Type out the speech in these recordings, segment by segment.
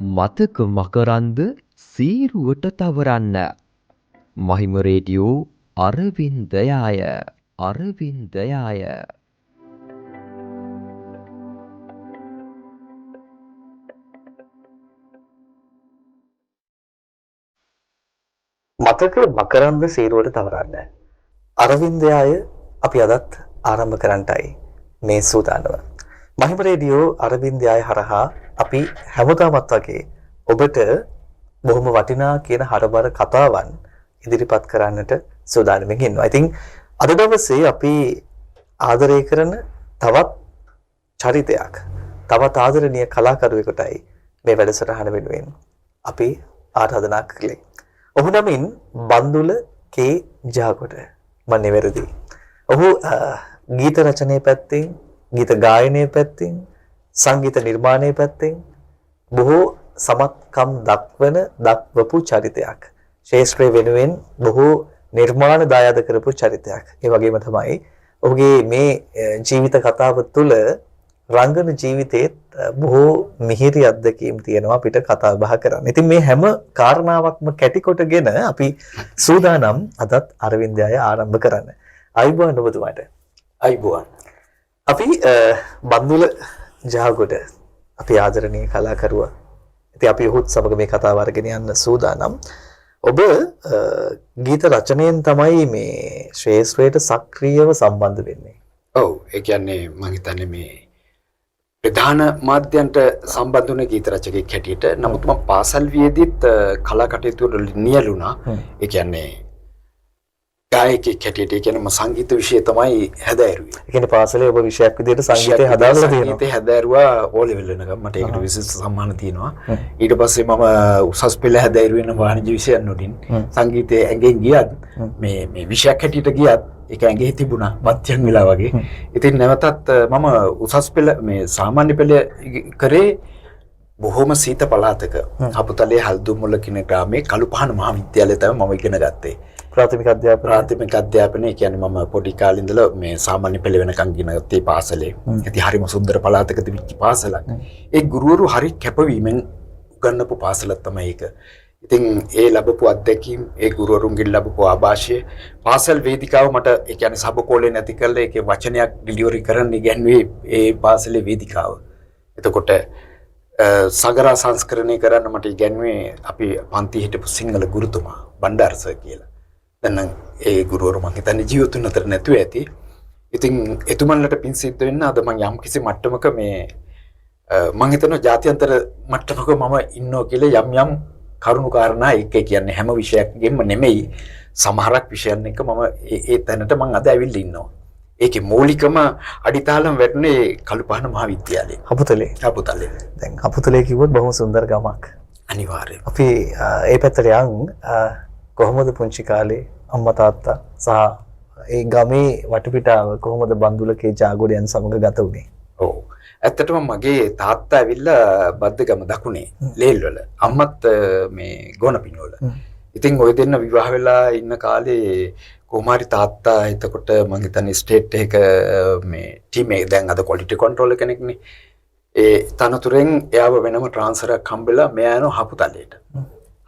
මතක මකරන්ද සීරුවට තවරන්න. මහිම රේඩියෝ අරවින්දයාය අරවින්දයාය. මතක මකරන්ද සීරුවට තවරන්න. අරවින්දයාය අපි අදත් ආරම්භ කරන්නටයි මේ සූදානම. මහිම රේඩියෝ අරවින්දයාය හරහා අපි හැමදාමත් වගේ ඔබට බොහොම වටිනා කියන හරබර කතාවන් ඉදිරිපත් කරන්නට සූදානම්ෙන් ඉන්නවා. ඉතින් අද දවසේ අපි ආදරය කරන තවත් චරිතයක්, තවත් ආදරණීය කලාකරුවෙකුටයි මේ වැඩසටහන වෙනුවෙන් අපි ආරාධනා කළේ. ඔහු නමින් බන්දුල කේ ජාගොඩ. මම නෙවෙරදි. ඔහු ගීත රචනයේ පැත්තෙන්, ගීත ගායනයේ පැත්තෙන්, සංගීත නිර්මාණයේ පැත්තෙන් බොහෝ සමත්කම් දක්වපු චරිතයක්. ශාස්ත්‍රීය වෙනුවෙන් බොහෝ නිර්මාණ දායාද කරපු චරිතයක්. ඒ වගේම තමයි ඔහුගේ මේ ජීවිත කතාව තුළ රංගන ජීවිතේත් බොහෝ මිහිරි අත්දැකීම් තියෙනවා අපිට කතා බහ කරන්න. ඉතින් මේ හැම කාරණාවක්ම කැටිකොටගෙන අපි සූදානම් අදත් අරවින්දයාය ආරම්භ කරන්න. අයිබෝන් ඔබතුමාට. අයිබෝන්. අපි බන්දුල ජාගොඩ අපි ආදරණීය කලාකරුවා. ඉතින් අපි ඔහුත් සමග මේ කතාව අරගෙන යන්න සූදානම්. ඔබ ගීත රචනයෙන් තමයි මේ ශ්‍රේෂ්ඨයට සක්‍රියව සම්බන්ධ වෙන්නේ. ඔව් ඒ කියන්නේ මම හිතන්නේ මේ ප්‍රධාන මාධ්‍යන්ට සම්බන්ධ වුණ ගීත රචකයෙක් හැටියට. නමුත් මම පාසල් වියේදීත් කලා කටයුතු වල නියැලුණා. ඒ කියන්නේ ගායකයෙක් හැටියට, ඒ කියන්නේ මම සංගීත විෂය තමයි හැදෑරුවේ. ඒ කියන්නේ පාසලේ ඔබ විෂයක් විදිහට සංගීතය හදාගලා තියෙනවා. සංගීතය හැදෑරුවා ඕ ලෙවල් වෙනකම්. මට ඒකට විශේෂ සම්මාන තියෙනවා. ඊට පස්සේ මම උසස් පෙළ හැදෑරුවේ නම් වාණිජ්‍ය විෂයන් වලින්. සංගීතයේ ඇඟෙන් ගියත් මේ විෂයක් හැටියට ගියත් ඒක ඇඟේ තිබුණා මත්යන් වෙලා වගේ. ඉතින් නැවතත් මම උසස් පෙළ මේ සාමාන්‍ය පෙළ කරේ බොහොම සීත පළාතක අපුතලේ හල්දුම්මුල කියන ග්‍රාමයේ කළුපහන මහාවිද්‍යාලයේ තමයි මම ඉගෙන ගත්තේ. ප්‍රාථමික අධ්‍යාපනය කියන්නේ මම පොඩි කාලේ ඉඳලා මේ සාමාන්‍ය පෙළ වෙනකන් ඉගෙන ගත්තේ පාසලේ. ඉතින් හරිම සුන්දර පළාතක තිබිච්ච පාසලක්. ඒ ගුරුවරු හරි කැපවීමෙන් උගන්වපු පාසලක් තමයි ඒක. ඉතින් ඒ ලැබපු අත්දැකීම්, ඒ ගුරුවරුන්ගෙන් ලැබපු ආభాෂය, පාසල් වේදිකාව මට ඒ කියන්නේ සබකෝලේ නැති කළා ඒකේ වචනයක් ඩිලිවරි කරන්න ඉගැන්වුවේ ඒ පාසලේ වේදිකාව. එතකොට සගරා සංස්කරණය කරන්න මට ඉගැන්වුවේ අපි පන්ති හිටපු සිංහල ගුරුතුමා බණ්ඩාර සර් කියලා. දැන් ඒ ගුරුවරු මම හිතන්නේ ජීවිතුන් අතර නැතුව ඇති. ඉතින් එතුමන්ලට පින් සිද්ධ වෙන්න අද මම යම් කිසි මට්ටමක මේ මම හිතනවා ජාත්‍යන්තර මට්ටමක මම ඉන්නවා කියලා යම් කරුණු කාරණා එක කියන්නේ හැම විෂයක්ගෙම නෙමෙයි සමහරක් විෂයන් එක මම ඒ තැනට මම අද ඇවිල්ලා ඉන්නවා. ඒකේ මූලිකම අඩිතාලම වැටුනේ කළුපහන මහාවිද්‍යාලයේ. අපුතලේ. දැන් අපුතලේ කිව්වොත් බොහොම සුන්දර ගමක්. අනිවාර්යයෙන්. අපි ඒ පැත්තට යන් කොහොමද පුංචි කාලේ අම්මා තාත්තා සහ ඒ ගමේ වටපිටාව කොහොමද බන්දුලකේ ජාගොඩයන් සමග ගත වුනේ? ඔව්. ඇත්තටම මගේ තාත්තා ඇවිල්ලා බද්දගම දකුණේ ලේල්වල. අම්මත් මේ ගෝනපින්නවල. ඉතින් ওই දෙන්න විවාහ වෙලා ඉන්න කාලේ කොහොමාරි තාත්තා එතකොට මම හිතන්නේ ස්ටේට් එක මේ ටීම් එක දැන් අද ක්වොලිටි කන්ට්‍රෝලර් කෙනෙක්නේ. ඒ තනතුරෙන් එයාව වෙනම ට්‍රාන්ස්ෆර් එකක් හම්බෙලා මෙයා යනවා හපුතලයට.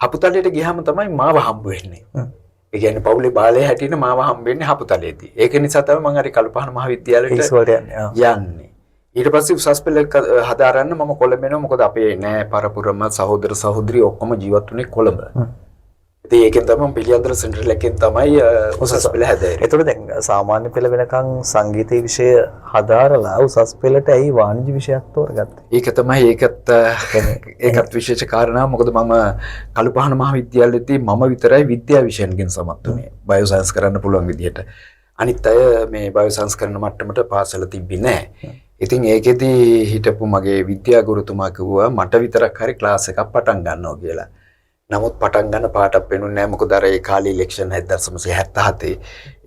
හපුතලයට ගියාම තමයි මාව හම්බ වෙන්නේ. ඒ කියන්නේ පවුලේ බාලේ හැටියට මාව හම්බ වෙන්නේ හපුතලයේදී. ඒක නිසා තමයි මම හරි කළුපහන මහාවිද්‍යාලයට යන්නේ. ඊට පස්සේ උසස් පෙළ හදාරන්න මම කොළඹ එනවා. මොකද අපේ නෑ පරපුරම සහෝදර සහෝදරි ඔක්කොම ජීවත් වුණේ කොළඹ. ඉතින් ඒකෙන් තමයි පිළියන්දර සෙන්ටරල් එකෙන් තමයි උසස් පෙළ හැදෑරේ. ඒතකොට දැන් සාමාන්‍ය පෙළ වෙනකන් සංගීතයේ විෂය හදාරලා උසස් පෙළට ඇයි වාණිජ්‍ය විෂයක් තෝරගත්තේ? ඒක තමයි ඒකත් විශේෂ කාරණා. මොකද මම කළුපහන මහාවිද්‍යාලයේදී මම විතරයි විද්‍යා විෂයන්ගෙන් සමත් වුණේ. බයෝ සයන්ස් කරන්න පුළුවන් විදිහට. අනිත් අය මේ බයෝ සයන්ස් කරන මට්ටමට පාසල තිබ්බේ නැහැ. ඉතින් ඒකෙදි හිටපු මගේ විද්‍යා ගුරුතුමා කිව්වා මට විතරක් හරි ක්ලාස් එකක් පටන් ගන්නවා කියලා. නමුත් පටන් ගන්න පාටක් වෙනුනේ නැහැ. මොකද අර ඒ කාලේ ඉලෙක්ෂන් 1977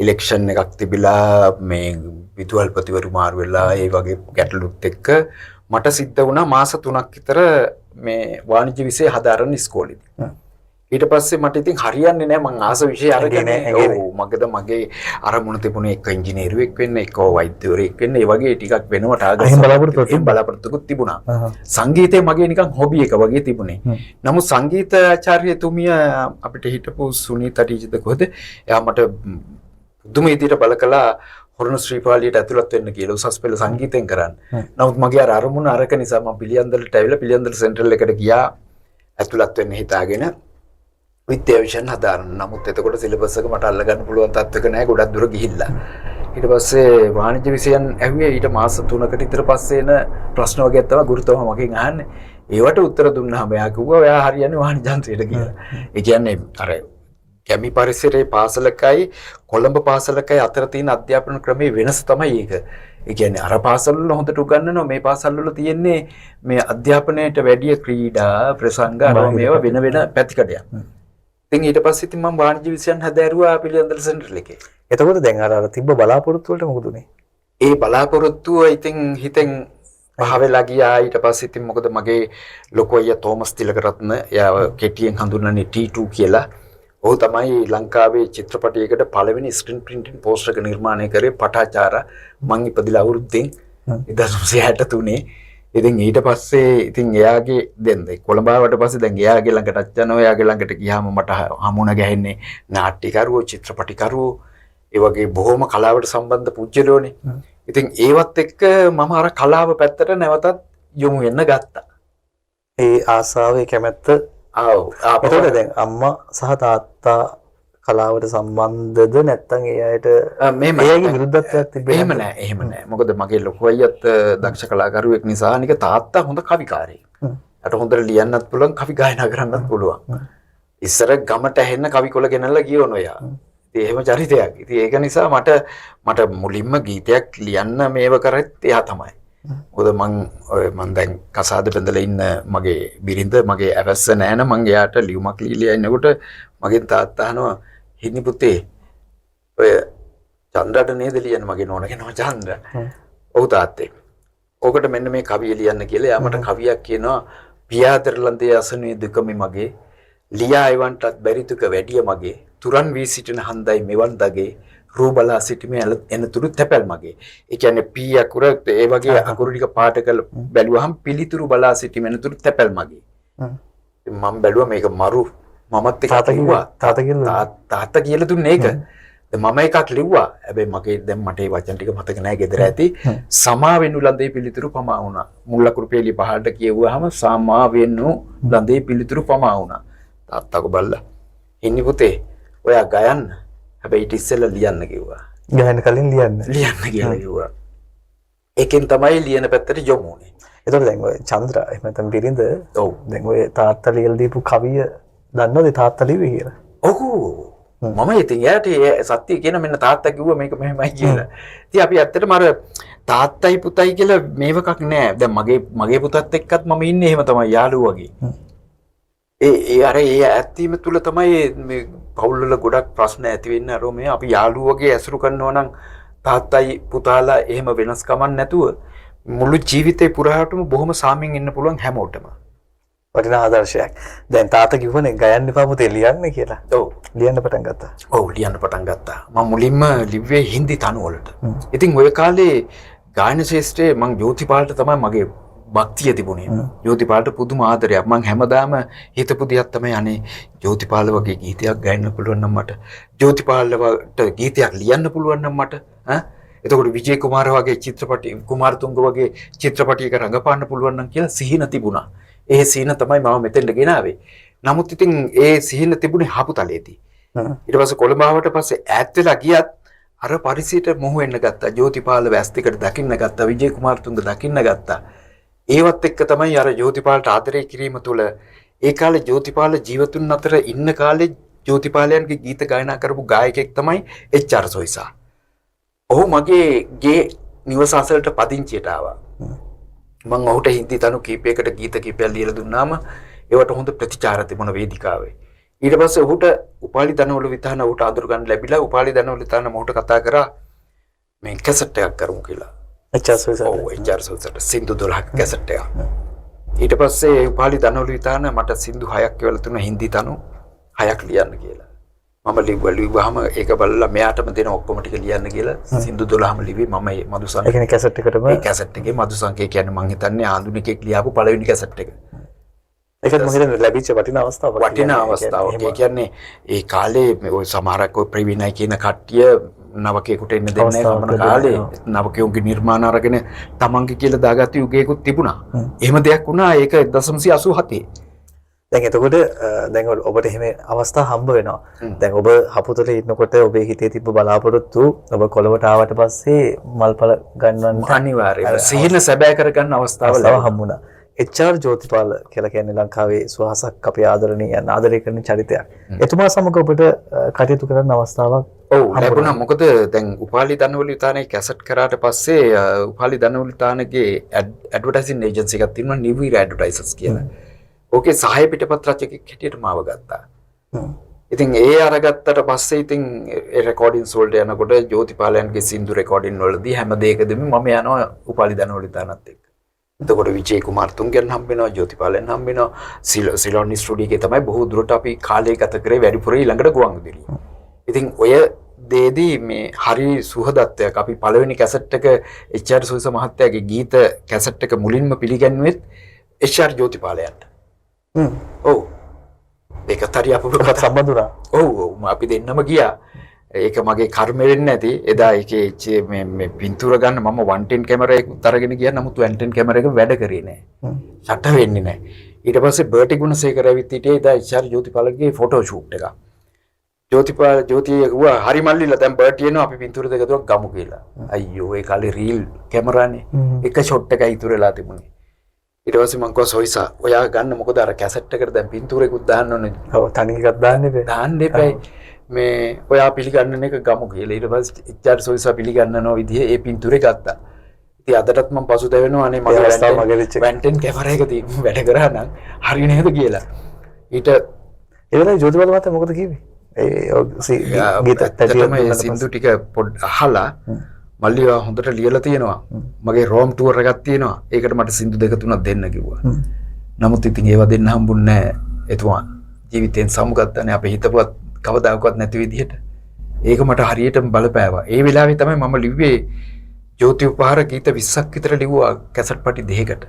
ඉලෙක්ෂන් එකක් තිබිලා මේ විදුහල්පතිවරු මාරු වෙලා ඒ වගේ ගැටලුත් එක්ක මට සිද්ධ වුණා මාස 3ක් විතර මේ වාණිජ්‍ය විෂය හදාරන ඉස්කෝලේදී. ඊට පස්සේ මට ඉතින් හරියන්නේ නැහැ මං ආස විෂය අරගෙන ඔව් මගද මගේ අරමුණ තිබුණේ එක්ක ඉංජිනේරුවෙක් වෙන්න එක්ක වෛද්‍යවරයෙක් වෙන්න ඒ වගේ ටිකක් වෙනව ටාගට් බලාපොරොත්තුකුත් තිබුණා සංගීතය මගේ නිකන් හොබි එක වගේ තිබුණේ නමුත් සංගීතාචාර්යතුමිය අපිට හිටපු සුනීතා ටීචර්ද කොහෙද එයා මට දුම ඉදිරියට බල කළා හොරණ ශ්‍රීපාලියට ඇතුළත් වෙන්න කියලා උසස් පෙළ සංගීතයෙන් කරන්න. නමුත් මගේ අරමුණ අරක නිසා මම පිළියන්දලට ඇවිල්ලා පිළියන්දල සෙන්ටරල් එකට ගියා ඇතුළත් වෙන්න හිතාගෙන විද්‍යාවිෂන් හදාන්න. නමුත් එතකොට සිලබස් එක මට අල්ලගන්න පුළුවන් තත්ත්වයක නැහැ ගොඩක් දුර ගිහිල්ලා. ඊට පස්සේ වාණිජ්‍ය විෂයන් ඇහුවේ ඊට මාස 3කට විතර පස්සේ එන ප්‍රශ්න වගේක් තමයි ගුරුතුමා මගෙන් අහන්නේ. ඒවට උත්තර දුන්නාම එයා කිව්වා ඔයා හරියන්නේ වාණිජ්‍යන්ත්‍රයට කියලා. ඒ කියන්නේ අර ගැමි පරිසරයේ පාසලකයි කොළඹ පාසලකයි අතර තියෙන අධ්‍යාපන ක්‍රමයේ වෙනස තමයි ඒක. ඒ කියන්නේ අර පාසල් වල හොඳට උගන්වනවා මේ පාසල් වල තියෙන්නේ මේ අධ්‍යාපනයට වැඩිය ක්‍රීඩා ප්‍රසංග අර මේවා වෙන වෙන පැතිකඩයක්. ඉතින් ඊට පස්සේ ඉතින් මම වාණිජ්‍ය විෂයන් හැදෑරුවා පිළියන්දල සෙන්ටර් එකේ. එතකොට දැන් අර තිබ්බ බලාපොරොත්තු වලට මොකද උනේ? ඒ බලාපොරොත්තුව ඉතින් හිතෙන් පහ වෙලා ගියා. ඊට පස්සේ ඉතින් මොකද මගේ ලොකු අයියා තෝමස් තිලකරත්න එයාව කෙටියෙන් හඳුන්වන්නේ T2 කියලා. ඔහු තමයි ලංකාවේ චිත්‍රපටයකට පළවෙනි ස්ක්‍රීන් ප්‍රින්ටින් පෝස්ටර් එක නිර්මාණය කරේ පටාචාරා මං ඉපදිලා අවුරුද්දෙන් 1963. ඉතින් ඊට පස්සේ ඉතින් එයාගේ දැන් කොළඹාවට පස්සේ දැන් එයාගේ ළඟටත් යනවා. එයාගේ ළඟට ගියාම මට හමුණ ගැහෙන්නේ නාට්‍යකරුවෝ චිත්‍රපටිකරුවෝ ඒ වගේ බොහොම කලාවට සම්බන්ධ පුජ්‍යලෝනේ. ඉතින් ඒවත් එක්ක මම අර කලාව පැත්තට නැවතත් යොමු වෙන්න ගත්තා. ඒ ආසාවේ කැමැත්ත එතකොට දැන් අම්මා සහ තාත්තා කලාවට සම්බන්ධද නැත්නම් ඒ අයට එයාගේ විරුද්ධත්වයක් තිබෙන්නේ? එහෙම නෑ. මොකද මගේ ලොකු අයියත් දක්ෂ කලාකරුවෙක් නිසා අනික තාත්තා හොඳ කවිකාරයෙක්. අට හොඳට ලියන්නත් පුළුවන් කවි ගායනා කරන්නත් පුළුවන්. ඉස්සර ගමට ඇහෙන්න කවිකොල ගෙනල්ලා ගියවන එයා. ඉතින් එහෙම චරිතයක්. ඉතින් ඒක නිසා මට මුලින්ම ගීතයක් ලියන්න මේව කරත් එයා තමයි. මොකද මං දැන් කසාද බඳලා ඉන්න මගේ බිරිඳ මගේ ඇවැස්ස නෑන මං එයාට ලියුමක් ලියලා ඉන්නකොට මගෙන් තාත්තා අහනවා හිනි පුතේ ඔය චන්ද්‍රට නේද ලියන්න මගේ නෝනා කෙනා චන්ද්‍ර. ඔව් තාත්තේ. ඔකට මෙන්න මේ කවිය ලියන්න කියලා එයා මට කවියක් කියනවා පියාදරලන්දේ අසනුවේ දුකමි මගේ ලියා අයවන්ටත් බැරි දුක වැඩිය මගේ තුරන් වී සිටින හන්දයි මෙවන් දගේ රූබලා සිටීමේ එනතුරු තැපැල් මගේ. ඒ කියන්නේ පී අකුර ඒ වගේ අකුරු ටික පාට කළ බැලුවහම පිළිතුරු බලා සිටීමේ එනතුරු තැපැල් මගේ. මම බැලුවා මේක මරු මමත් එක කිව්වා තාත්තා කියලා දුන්නේ ඒක. මම එකක් ලිව්වා. හැබැයි මගේ දැන් මට ඒ වචන ටික මතක නැහැ ගෙදර ඇති. සමා වෙනු ලඳේ පිළිතුරු පමා වුණා. මුල් අකුරු පෙළි පහළට කියවුවාම සමා වෙනු ලඳේ පිළිතුරු පමා වුණා. තාත්තක බල්ලා. ඉන්නේ පුතේ ඔයා ගයන්න. හැබැයි ඊට ඉස්සෙල්ලා ලියන්න කිව්වා. ගහන්න කලින් ලියන්න කියලා කිව්වා. ඒකෙන් තමයි ලියන පැත්තට යොමු වුනේ. එතකොට දැන් ඔය චන්ද්‍ර එහෙම නැත්නම් බිරිඳ ඔව් දැන් ඔය තාත්තා ලියලා දීපු කවිය දන්නවද තාත්තා ලිව්වේ කියලා? ඔව් මම ඉතින් එයාට සත්‍ය කියන මෙන්න තාත්තා කිව්වා මේක මෙහෙමයි කියලා. ඉතින් අපි ඇත්තටම අර තාත්තයි පුතයි කියලා මේවකක් නෑ. දැන් මගේ පුතත් එක්කත් මම ඉන්නේ එහෙම තමයි යාළුවෝ වගේ. ඒ ඇත්තීම තුල තමයි මේ පවුල් වල ගොඩක් ප්‍රශ්න ඇති වෙන්නේ. අර මේ අපි යාළුවෝ වගේ ඇසුරු කරනවා නම් තාත්තයි පුතාලා එහෙම වෙනස්කමක් නැතුව මුළු ජීවිතේ පුරාවටම බොහොම සාමින් ඉන්න පුළුවන් හැමෝටම. වටිනා ආදර්ශයක්. දැන් තාත්තා කිව්වනේ ගයන්න එපා පුතේ ලියන්න කියලා. ඔව් ලියන්න පටන් ගත්තා. ඔව් ලියන්න පටන් ගත්තා. මම මුලින්ම ලිව්වේ හින්දි තනු වලට. ඉතින් ওই කාලේ ගායන ශාස්ත්‍රයේ මං ජෝතිපාලට තමයි මගේ භක්තිය තිබුණේ. ජෝතිපාලට පුදුම ආදරයක්. මං හැමදාම හිතපු දෙයක් තමයි අනේ ජෝතිපාල වගේ ගීතයක් ගයන්න පුළුවන් නම් මට ජෝතිපාලට ගීතයක් ලියන්න පුළුවන් නම් මට එතකොට විජේ කුමාර වගේ චිත්‍රපටි කුමාරතුංග වගේ චිත්‍රපටියක රඟපාන්න පුළුවන් නම් කියලා සිහින තිබුණා. ඒ සිහින තමයි මම මෙතෙන්ට ගෙනාවේ. නමුත් ඉතින් ඒ සිහින තිබුණේ හපුතලයේදී. ඊට පස්සේ කොළඹ ආවට පස්සේ ඈත් වෙලා ගියත් අර පරිසරයට මොහු වෙන්න ගත්තා. ජෝතිපාල වැස්තිකට දකින්න ගත්තා. විජේ කුමාරතුංග දකින්න ගත්තා. ඒවත් එක්ක තමයි අර ජෝතිපාලට ආදරය කිරීම තුළ ඒ කාලේ ජෝතිපාල ජීවතුන් අතර ඉන්න කාලේ ජෝතිපාලයන්ගේ ගීත ගායනා කරපු ගායකයෙක් තමයි එච්.ආර්. සොයිසා. ඔහු මගේ ගේ නිවස අසලට පදිංචියට ආවා. මම ඔහුට හින්දි තනු කීපයකට ගීත කීපයක් ලියලා දුන්නාම ඒවට හොඳ ප්‍රතිචාර තිබුණ වේදිකාවේ. ඊට පස්සේ ඔහුට උපාලි දනවල විතාන ඔහුට අඳුර ගන්න ලැබිලා උපාලි දනවල විතාන මොහුට කතා කරා මේ කැසට් එකක් කරමු කියලා. එච්.ආර්. සොයිසාට සින්දු 12ක් කැසට් එකක්. ඊට පස්සේ උපාලි දනවල විතාන මට සින්දු 6ක් කියලා තුන හින්දි තනු 6ක් ලියන්න කියලා. මම ලිව්වහම ඒක බලලා මෙයාටම දෙන ඔක්කොම ටික ලියන්න කියලා සින්දු 12ම ලිව්වේ මම මේ මදුසංක. ඒ කියන්නේ කැසට් එකටම ඒ කැසට් එකේ මදුසංකේ කියන්නේ මං හිතන්නේ ආඳුනිකෙක් ලියාපු පළවෙනි කැසට් එක. ඒකත් මම හිතන්නේ ලැබිච්ච වටිනා අවස්ථාවක්. වටිනා අවස්ථාවක්. ඒ කියන්නේ ඒ කාලේ ඔය සමහරක් ඔය ප්‍රවීණයි කියන කට්ටිය නවකයෙකුට එන්න දෙන්නේ නැහැ සමහර කාලේ. නවකයෝගේ නිර්මාණ අරගෙන තමන්ගේ කියලා දාගත්ත යුගයකුත් තිබුණා. එහෙම දෙයක් වුණා ඒක 1987. දැන් එතකොට දැන් ඔබට එහෙම අවස්ථා හම්බ වෙනවා. දැන් ඔබ හපුතලේ ඉන්නකොට ඔබේ හිතේ තිබ්බ බලාපොරොත්තු ඔබ කොළවට ආවට පස්සේ මල්පල ගන්නන්න අනිවාර්යයෙන් සිහින සැබෑ කරගන්න අවස්ථාව හම්බුණා. HR ජෝතිපාල කියලා කියන්නේ ලංකාවේ සුවහසක් අපේ ආදරණීයයන් ආදරය කරන චරිතයක්. එතුමා සමග ඔබට කටයුතු කරන්න අවස්ථාවක් ලැබුණා. මොකද දැන් උපාලි දනවලි උතානේ කැසට් කරාට පස්සේ උපාලි දනවලි උතානගේ ඇඩ්වර්ටයිසින් ඒජන්සි එකක් තියෙනවා නිවීර ඇඩ්වර්ටයිසර්ස් කියලා. ඕකේ සහාය පිටපත් රචකෙක් හැටියට මාව ගත්තා. ඉතින් ඒ අරගත්තට පස්සේ ඉතින් ඒ රෙකෝඩින්ස් වලට යනකොට ජෝතිපාලයන්ගේ සින්දු රෙකෝඩින් වලදී හැම දෙයකදම මම යනවා උපාලි දනවලි තානත් එක්ක. එතකොට විජේ කුමාර් තුංගෙන් හම්බ වෙනවා, ජෝතිපාලෙන් හම්බ වෙනවා. සිලොන් ස්ටුඩියෝ එකේ තමයි බොහෝ දුරට අපි කාලය ගත කරේ වැඩිපුර ඊළඟට ගුවන්විදුලි. ඉතින් ඔය දේදී මේ හරි සුහදත්වයක් අපි පළවෙනි කැසට් එක HR සුවිස මහත්තයාගේ ගීත කැසට් එක මුලින්ම පිළිගන්නුවෙත් HR ජෝතිපාලයන්ට. ඔව්. ඒකත් හරි අපුරුකට සම්බන්ධ වුණා. ඔව් අපි දෙන්නම ගියා. ඒක මගේ කර්මෙ වෙන්නේ නැති. එදා ඒකේ මේ පින්තූර ගන්න මම 110 කැමරාවකුත් අරගෙන ගියා. නමුත් 110 කැමරාවක වැඩ කරේ නැහැ. ෂට් වෙන්නේ නැහැ. ඊට පස්සේ බර්ටි ගුණසේකර ඇවිත් හිටියේ එදා HR ජෝතිපාලගේ ෆොටෝ ෂූට් එක. ජෝතිය ගුවා හරි මල්ලිලා දැන් බර්ටි එනවා අපි පින්තූර දෙක තුනක් ගමු කියලා. අයියෝ ඒ කාලේ රීල් කැමරානේ. එක ෂොට් එකයි ඉතුරු වෙලා තිබුණේ. ඊට පස්සේ මං කිව්වා සොයිසා ඔයා ගන්න මොකද අර කැසට් එකට දැන් පින්තූරෙකුත් දාන්න ඕනේ. ඔව් තනි එකක් දාන්න එපා. දාන්න එපා. මේ ඔයා පිළිගන්නන එක ගමු කියලා. ඊට පස්සේ HR සොයිසා පිළිගන්නනෝ විදිහ ඒ පින්තූරේ ගත්තා. ඉතින් අදටත් මම පසුතැවෙනවා අනේ මගේ අවස්ථාව මගේ වෙච්ච 110 කැමරා එක තියෙන වැඩ කරා නම් හරි නේද කියලා. ඊට ඒ වෙලාවේ ජෝතිපාල මහත්තයා මොකද කිව්වේ? ගීත ඇත්තටම සින්දු ටික පොඩ් අහලා මල්ලිවා හොඳට ලියලා තියෙනවා. මගේ රෝම් ටුවර් එකක් තියෙනවා. ඒකට මට සින්දු දෙක තුනක් දෙන්න කිව්වා. නමුත් ඉතින් ඒවා දෙන්න හම්බුන්නේ නැහැ. එතුමා ජීවිතෙන් සමුගත්තානේ අපි හිතපුවත් කවදාකවත් නැති විදිහට. ඒක මට හරියටම බලපෑවා. ඒ වෙලාවේ තමයි මම ලිව්වේ ජෝති උපහාර ගීත 20ක් විතර ලිව්වා කැසට් පටි දෙකකට.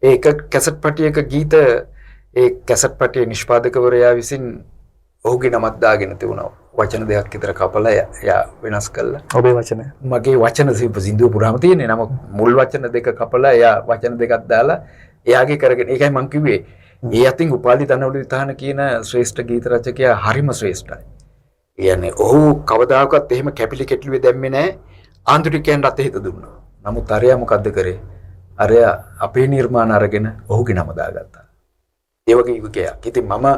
ඒක කැසට් පටියක ගීත ඒ කැසට් පටියේ නිෂ්පාදකවරයා විසින් ඔහුගේ නමක් දාගෙන තිබුණා. වචන දෙකක් විතර කපලා එයා වෙනස් කළා. ඔබේ වචන. මගේ වචන සින්දුව පුරාම තියෙන්නේ. නම මුල් වචන දෙක කපලා එයා වචන දෙකක් දාලා එයාගේ කරගෙන ඒකයි මං කිව්වේ. ඒ අතින් උපාලි දනවලු විතාන කියන ශ්‍රේෂ්ඨ ගීත රචකයා හරිම ශ්‍රේෂ්ඨයි. කියන්නේ ඔහු කවදාකවත් එහෙම කැපිලි කෙටලුවේ දැම්මේ නැහැ. ආන්දරිකයන් රට හිත දුන්නා. නමුත් අරයා මොකද්ද කරේ? අරයා අපේ නිර්මාණ අරගෙන ඔහුගේ නම දාගත්තා. ඒ වගේ යුගයක්. ඉතින් මම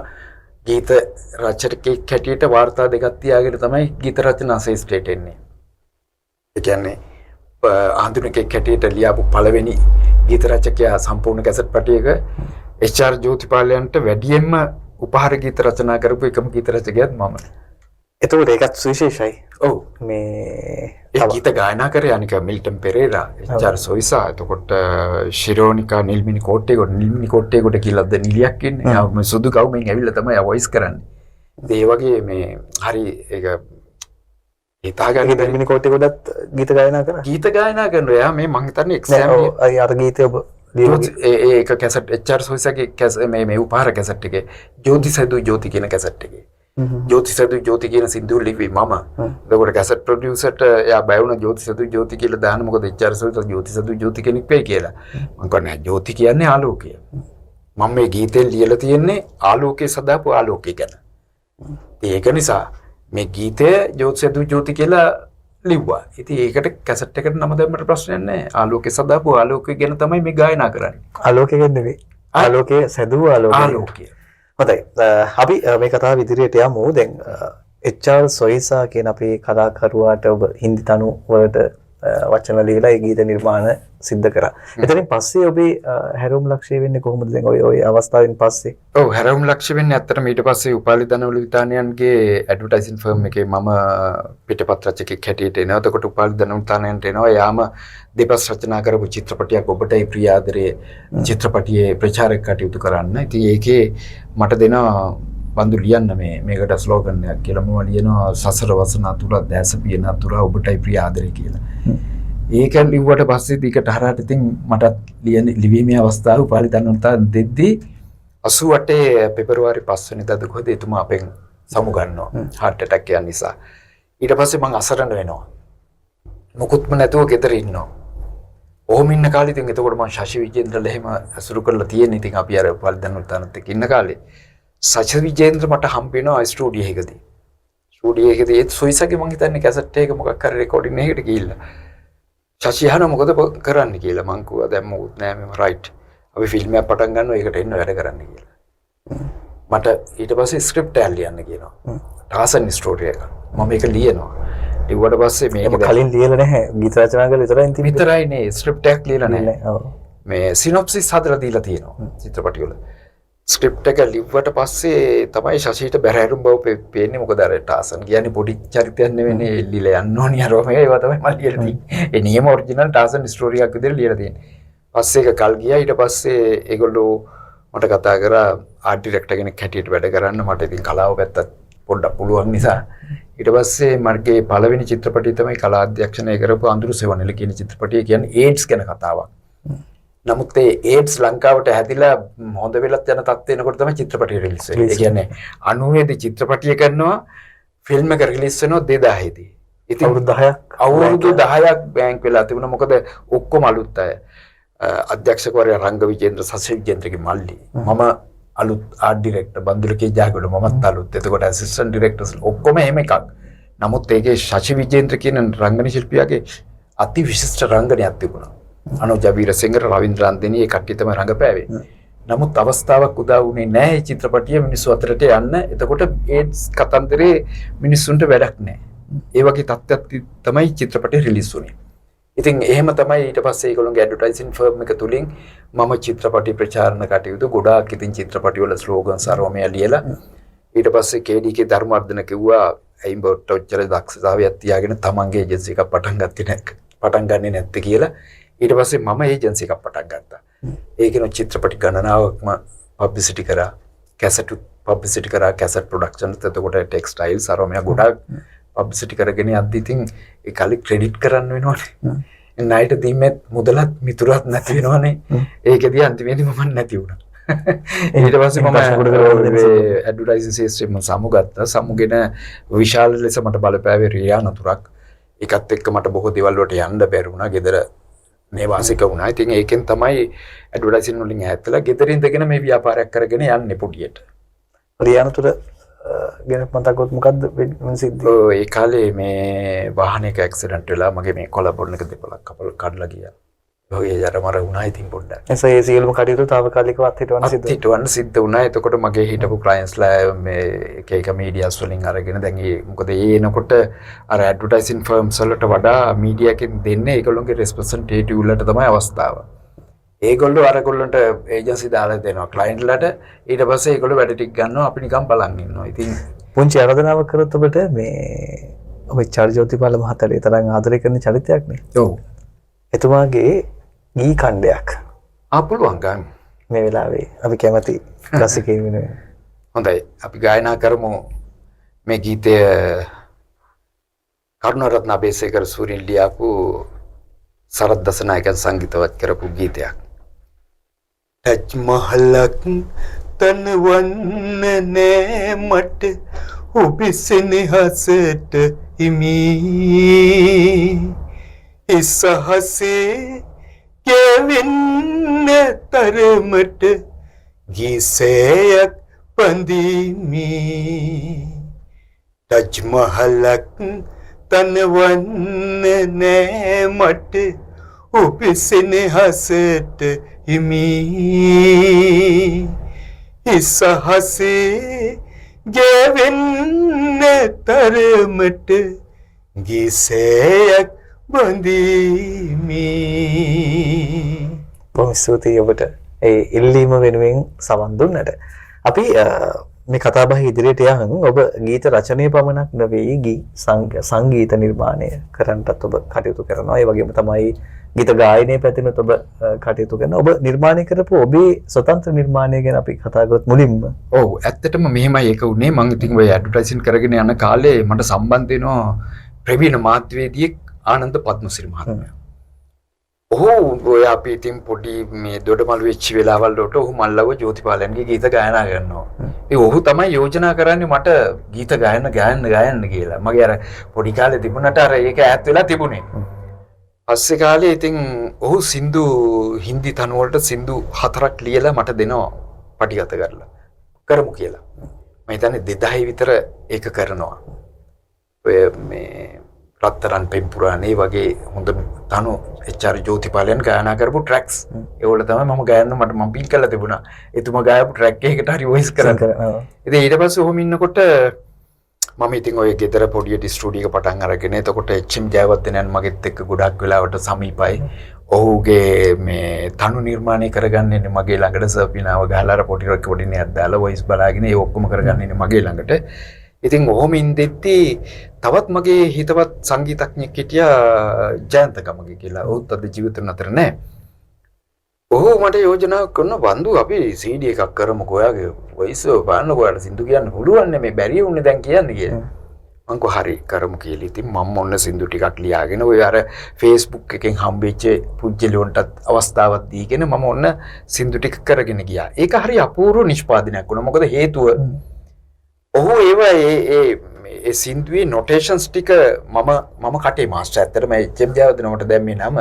ගීත රචකයෙක් හැටියට වාර්තා දෙකක් තියාගෙන තමයි ගීත රචනා ශාස්ත්‍රයට එන්නේ. ඒ කියන්නේ ආන්දරිකයෙක් හැටියට ලියාපු පළවෙනි ගීත රචකයා සම්පූර්ණ කැසට් පටියක HR ජෝතිපාලයන්ට වැඩියෙන්ම උපහාර ගීත රචනා කරපු එකම ගීත රචකයාත් මම. එතකොට ඒකත් සුවිශේෂයි. ඔව්. මේ ඒ ගීත ගායනා කරේ අනික මිල්ටන් පෙරේරා, HR සොයිසා, එතකොට ශිරෝනිකා නිල්මිනි කෝට්ටේගොඩ කියලාද නිලියක් ඉන්නේ. යා සුදු කවුමෙන් ඇවිල්ලා තමයි ආ වොයිස් කරන්නේ. ඒ වගේ මේ හරි ඒක හිතාගන්න නිල්මිනි කෝට්ටේගොඩත් ගීත ගායනා කරා. ගීත ගායනා කරනවා. එයා මේ මං හිතන්නේ එක්සෑම් අර ගීතය ඔබ ඒක කැසට් HR සොයිසාගේ මේ උපහාර කැසට් එකේ ජෝති සදු ජෝති කියන කැසට් එකේ ජෝති සදු ජෝති කියන සින්දුව ලිව්වේ මම. එතකොට කැසට් ප්‍රොඩියුසර්ට එයා බය වුණා ජෝති සදු ජෝති කියලා දාන්න මොකද HR සොයිසා ජෝති සදු ජෝති කෙනෙක් වෙයි කියලා. මං කියන්නේ ජෝති කියන්නේ ආලෝකය. මම මේ ගීතේ ලියලා තියෙන්නේ ආලෝකයේ සදාපු ආලෝකය ගැන. ඒක නිසා මේ ගීතය ජෝති සදු ජෝති කියලා ලිව්වා. ඉතින් ඒකට කැසට් එකට නම දැම්මට ප්‍රශ්නයක් නැහැ. ආලෝකයේ සදාපු ආලෝකය ගැන තමයි මේ ගායනා කරන්නේ. ආලෝකය ගැන නෙවෙයි. ආලෝකයේ සැදුව ආලෝකය. හොඳයි. අපි මේ කතාව ඉදිරියට යමු. දැන් HR සොයිසා කියන අපේ කලාකරුවාට ඔබ හින්දි තනු වලට වචන ලියලා ඒ ගීත නිර්මාණ සිද්ධ කරා. එතනින් පස්සේ ඔබේ හැරවුම් ලක්ෂ්‍ය වෙන්නේ කොහොමද? දැන් ওই අවස්ථාවෙන් පස්සේ. ඔව් හැරවුම් ලක්ෂ්‍ය වෙන්නේ ඇත්තටම ඊට පස්සේ උපාලි දනවලු විතානයන්ගේ ඇඩ්වර්ටයිසින් ෆර්ම් එකේ මම පිටපත් රචකෙක් හැටියට එනවා. එතකොට උපාලි දනවලු විතානයන්ට එනවා. යාම දෙපස් රචනා කරපු චිත්‍රපටයක් ඔබටයි ප්‍රිය ආදරේ චිත්‍රපටියේ ප්‍රචාරක කටයුතු කරන්න. ඉතින් ඒකේ මට දෙනවා බඳු ලියන්න මේකට ස්ලෝගන් එකක් කියලා මම ලියනවා සසර වසන අතුර දැස පියන අතුර ඔබටයි ප්‍රිය ආදරේ කියලා. ඒක ලිව්වට පස්සේ ඊකට හරහට ඉතින් මටත් ලිවීමේ අවස්ථාව උපාලි දන්නවතා දෙද්දී 88 පෙබරවාරි 5 වෙනිදාද කොහොද එතුමා අපෙන් සමු ගන්නවා heart attack එක නිසා. ඊට පස්සේ මං අසරණ වෙනවා. මොකුත්ම නැතුව ගෙදර ඉන්නවා. ඔහොම ඉන්න කාලේ ඉතින් එතකොට මං ශශි විජේන්ද්‍රලා එහෙම අසුරු කරලා තියෙන ඉතින් අපි අර උපාලි දන්නවතානත් එක්ක ඉන්න කාලේ ශශි විජේන්ද්‍ර මට හම්බ වෙනවා ස්ටුඩියෝ එකකදී. ස්ටුඩියෝ එකකදී ඒත් සොයිසගේ මං හිතන්නේ කැසට් එක මොකක් හරි රෙකෝඩින් එකකට ගිහිල්ලා. ශශි අහනවා මොකද කරන්න කියලා. මං කිව්වා දැන් මොකුත් නෑ මම රයිට්. අපි ෆිල්ම් එකක් පටන් ගන්නවා ඒකට එන්න වැඩ කරන්න කියලා. මට ඊට පස්සේ ස්ක්‍රිප්ට් එකක් ලියන්න කියනවා. ටාසන් ස්ටෝරි එක. මම ඒක ලියනවා. ඊට පස්සේ මේක කලින් ලියලා නැහැ. ගීත රචනා කරලා විතරයි තිබ්බේ. විතරයි නේ ස්ක්‍රිප්ට් එකක් ලියලා නැහැ. ඔව්. මේ සිනොප්සිස් හදලා දීලා තියෙනවා චිත්‍රපටි වල. ස්ක්‍රිප්ට් එක ලිව්වට පස්සේ තමයි ශශීට බැරෑරුම් බව පේන්නේ. මොකද අර ටාසන් කියන්නේ පොඩි චරිතයක් නෙවෙයි එල්ලිලා යන්න ඕනි අරම ඒවා තමයි මම ලියලා තියෙන්නේ. ඒ නියම ඔරිජිනල් ටාසන් ස්ටෝරි එකක් විදිහට ලියලා තියෙන්නේ. පස්සේ ඒක කල් ගියා. ඊට පස්සේ ඒගොල්ලෝ මට කතා කරා ආර්ට් ඩිරෙක්ටර් කෙනෙක් හැටියට වැඩ කරන්න. මට ඉතින් කලාව පැත්තත් පොඩ්ඩක් පුළුවන් නිසා ඊට පස්සේ මගේ පළවෙනි චිත්‍රපටය තමයි කලා අධ්‍යක්ෂණය කරපු අඳුරු සෙවණෙල කියන චිත්‍රපටය. කියන්නේ ඒඩ්ස් ගැන කතාවක්. නමුත් ඒ ඒඩ්ස් ලංකාවට හැදිලා හොඳ වෙලත් යන තත්ත්ව වෙනකොට තමයි චිත්‍රපටය රිලීස් වෙන්නේ. ඒ කියන්නේ 90 දී චිත්‍රපටය කරනවා ෆිල්ම් එක රිලීස් වෙනවා 2000 දී. ඉතින් අවුරුදු 10ක් බැංක් වෙලා තිබුණා. මොකද ඔක්කොම අලුත් අය. අධ්‍යක්ෂකවරයා රංග විජේන්ද්‍ර සසි විජේන්ද්‍රගේ මල්ලි. මම අලුත් ආර්ට් ඩිරෙක්ටර් බන්දුලකේ ජාගොඩ මමත් අලුත්. එතකොට ඇසිස්ටන්ට් ඩිරෙක්ටර්ස් ඔක්කොම එහෙම එකක්. නමුත් ඒකේ ශශි විජේන්ද්‍ර කියන රංගන ශිල්පියාගේ අති විශිෂ්ට රංගනයක් තිබුණා. අනුජ වීරසිංහ රවීන්ද්‍ර අන්දේනි ඒ කට්ටිය තමයි රංගපෑවේ. නමුත් අවස්ථාවක් උදා වුණේ නැහැ මේ චිත්‍රපටිය මිනිස්සු අතරට යන්න. එතකොට ඒඩ්ස් කතන්දරේ මිනිස්සුන්ට වැඩක් නැහැ. ඒ වගේ තත්ත්වයක් තමයි චිත්‍රපටිය රිලීස් වුණේ. ඉතින් එහෙම තමයි ඊට පස්සේ ඒගොල්ලෝගේ ඇඩ්වර්ටයිසින් ෆර්ම් එක තුලින් මම චිත්‍රපටි ප්‍රචාරණ කටයුතු ගොඩාක් ඉතින් චිත්‍රපටි වල ස්ලෝගන්ස් අරවම ලියලා ඊට පස්සේ KDK ධර්මවර්ධන කිව්වා ඇයි බොට ඔච්චර දක්ෂතාවයක් තියාගෙන තමන්ගේ ඒජන්සි එකක් පටන් ගන්නේ නැත්තේ කියලා. ඊට පස්සේ මම ඒජන්සි එකක් පටන් ගත්තා. ඒකේන චිත්‍රපටි ගණනාවක්ම පබ්ලිසිටි කරා, කැසට් පබ්ලිසිටි කරා, කැසට් ප්‍රොඩක්ෂන් එතකොට ටෙක්ස්ටයිල්ස් අරවම ගොඩාක් පබ්ලිසිටි කරගෙන යද්දි ඉතින් ඒ කලි ක්‍රෙඩිට් කරන්න වෙනවනේ. ණයට දීමෙත් මුදලත් මිතුරත් නැති වෙනවනේ. ඒකෙදී අන්තිමේදී මම නැති වුණා. ඊට පස්සේ මම ඇඩ්වර්ටයිසින් සිස්ටම් සමුගත්තා. සමුගෙන විශාල ලෙස මට බලපෑවේ රියා නතුරක්. ඒකත් එක්ක මට බොහෝ දේවල් වලට යන්න බැරි වුණා. ගෙදර නේවාසික වුණා. ඉතින් ඒකෙන් තමයි ඇඩ්වර්ටයිසින් වලින් ඈත්ලා ගෙදර ඉඳගෙන මේ ව්‍යාපාරයක් කරගෙන යන්නේ පොඩියට. රියා නතුර ගැන මතකවත් මොකද්ද වෙන සිද්ධිය? ඔව් ඒ කාලේ මේ වාහනයක ඇක්සිඩන්ට් වෙලා මගේ මේ කොළඹ එක දෙපළක් කඩලා ගියා. ඔය යරමර වුණා ඉතින් පොඩ්ඩක්. ඒ සියලුම කටයුතු తాවකාලිකවත් හිටවන්න සිද්ධ වුණා. එතකොට මගේ හිටපු ක්ලයන්ට්ස්ලා මේ එක මීඩියාස් වලින් අරගෙන දැන් මොකද ඒ එනකොට අර ඇඩ්වර්ටයිසින් ෆර්ම්ස් වලට වඩා මීඩියා එකෙන් දෙන්නේ ඒගොල්ලෝගේ රෙස්පොන්සිබිලිටි වලට තමයි අවස්ථාව. ඒගොල්ලෝ අරගොල්ලන්ට ඒජන්සි දාලා දෙනවා ක්ලයන්ට්ලට. ඊට පස්සේ ඒගොල්ලෝ වැඩ ටික ගන්නවා අපි නිකන් බලන් ඉන්නවා. ඉතින් පුංචි ආරාධනාවක් කරොත් ඔබට මේ ඔබ චාර්ජෝතිපාල මහතාගේ තරම් ආදරය කරන චරිතයක් නේ. ඔව්. එතුමාගේ ගී කණ්ඩයක් පුළුවන් ගන්න. මේ වෙලාවේ අපි කැමති රසිකයින් වෙනුවෙන්. හොඳයි. අපි ගායනා කරමු මේ ගීතය කරුණාරත්න අබේසේකර සූරින් ලියාපු සරත් දසනායකයන් සංගීතවත් කරපු ගීතයක්. ටච් මහලක් තනවන්න නෑ මට ඔබේ සෙනෙහසට හිමි ඉසහසේ කෙවෙන්න තරමට ගීසයක් පඳිමි ටච් මහලක් තනවන්න නෑ මට ඔබේ සෙනෙහසට හිමි ඉසහසේ ගෙවෙන්න තරමට ගීසයක් බඳිමි. බොහොම ස්තුතියි ඔබට ඒ ඉල්ලීම වෙනුවෙන් සවන් දුන්නට. අපි මේ කතා බහ ඉදිරියට යහන් ඔබ ගීත රචනය පමණක් නෙවෙයි සංගීත නිර්මාණය කරන්නටත් ඔබ කටයුතු කරනවා. ඒ වගේම තමයි ගීත ගායනයේ පැතිනුත් ඔබ කටයුතු කරන ඔබ නිර්මාණය කරපු ඔබේ ස්වතන්ත්‍ර නිර්මාණය ගැන අපි කතා කරොත් මුලින්ම ඔව් ඇත්තටම මෙහෙමයි ඒක උනේ මම ඉතින් ඔය ඇඩ්වර්ටයිසින් කරගෙන යන කාලේ මට සම්බන්ධ වෙනවා ප්‍රවීණ මාධ්‍යවේදියෙක් ආනන්ද පද්මසිරි මහත්මයා. ඔහු ඔය අපි ඉතින් පොඩි මේ දොඩමළු වෙච්ච වෙලාවල් වලට ඔහු මල්ලව ජෝතිපාලයන්ගේ ගීත ගායනා කරනවා. ඒ ඔහු තමයි යෝජනා කරන්නේ මට ගීත ගායන කියලා. මගේ අර පොඩි කාලේ තිබුණාට අර ඒක ඈත් වෙලා තිබුණේ. පස්සේ කාලේ ඉතින් ඔහු සින්දු හින්දි තනුව වලට සින්දු 4ක් ලියලා මට දෙනවා පටිගත කරලා. කරමු කියලා. මම හිතන්නේ 2000 විතර ඒක කරනවා. ඔය මේ රත්තරන් පෙම්පුරානේ වගේ හොඳ තනු එච්.ආර්. ජෝතිපාලයන් ගායනා කරපු ට්‍රැක්ස්. ඒවල තමයි මම ගායන්න මම පීල් කරලා තිබුණා. එතුමා ගායපු ට්‍රැක් එකකට හරි වොයිස් කරා. ඉතින් ඊට පස්සේ ඔහොම ඉන්නකොට මම ඉතින් ඔය ගෙදර පොඩි ස්ටුඩියෝ එක පටන් අරගෙන එතකොට එච්.එම්. ජයවර්ධනයන් මගෙත් එක්ක ගොඩක් වෙලාවට සමීපයි. ඔහුගේ මේ තනු නිර්මාණය කරගන්නේ මගේ ළඟට සර්පිනාව ගහලා අර පොඩි නයක් දාලා වොයිස් බලාගෙන ඒ ඔක්කොම කරගන්නේ මගේ ළඟට. ඉතින් ඔහොම ඉඳෙද්දී තවත් මගේ හිතවත් සංගීතඥයෙක් හිටියා ජයන්ත ගමගේ කියලා. ඔහුත් අද ජීවිතේ නතර නැහැ. ඔහු මට යෝජනා කරන බන්දු අපි CD එකක් කරමුකෝ. ඔයාගේ වොයිස් බලන්නකෝ. ඔයාලා සින්දු කියන්න පුළුවන් නේ මේ බැරි වුණේ දැන් කියන්නේ කියලා. මං කෝ හරි කරමු කියලා. ඉතින් මම ඔන්න සින්දු ටිකක් ලියාගෙන ඔය අර Facebook එකෙන් හම්බෙච්ච පුජ්‍යලොන්ටත් අවස්ථාවක් දීගෙන මම ඔන්න සින්දු ටික කරගෙන ගියා. ඒක හරි අපූර්ව නිෂ්පාදනයක් වුණා. මොකද හේතුව ඔහු ඒ සින්දුවේ නොටේෂන්ස් ටික මම කටේ මාස්ටර් ඇත්තටම එච්.එම්. ජයවර්ධනට දැම්මේ නම